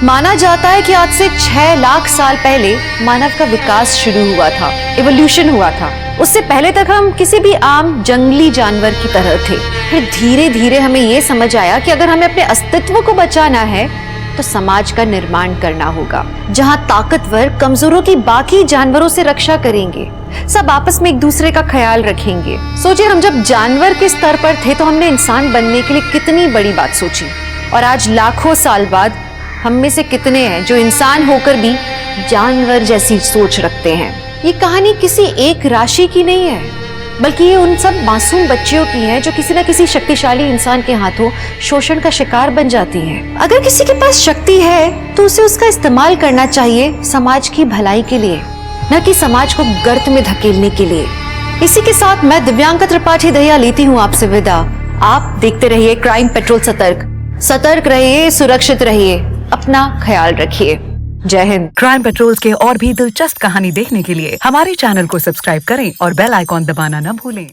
माना जाता है कि आज से 6 लाख साल पहले मानव का विकास शुरू हुआ था, इवोल्यूशन हुआ था। उससे पहले तक हम किसी भी आम जंगली जानवर की तरह थे। फिर धीरे धीरे हमें यह समझ आया कि अगर हमें अपने अस्तित्व को बचाना है तो समाज का निर्माण करना होगा, जहां ताकतवर कमजोरों की बाकी जानवरों से रक्षा करेंगे, सब आपस में एक दूसरे का ख्याल रखेंगे। सोचिए, हम जब जानवर के स्तर पर थे तो हमने इंसान बनने के लिए कितनी बड़ी बात सोची, और आज लाखों साल बाद हम में से कितने हैं जो इंसान होकर भी जानवर जैसी सोच रखते हैं। ये कहानी किसी एक राशि की नहीं है, बल्कि ये उन सब मासूम बच्चियों की है जो किसी न किसी शक्तिशाली इंसान के हाथों शोषण का शिकार बन जाती हैं। अगर किसी के पास शक्ति है तो उसे उसका इस्तेमाल करना चाहिए समाज की भलाई के लिए, न कि समाज को गर्त में धकेलने के लिए। इसी के साथ मैं दिव्यांका त्रिपाठी दहिया लेती हूँ आपसे विदा। आप देखते रहिए क्राइम पेट्रोल सतर्क। सतर्क रहिए, सुरक्षित रहिए, अपना ख्याल रखिए। जय हिंद। क्राइम पेट्रोल के और भी दिलचस्प कहानी देखने के लिए हमारे चैनल को सब्सक्राइब करें और बेल आइकॉन दबाना न भूलें।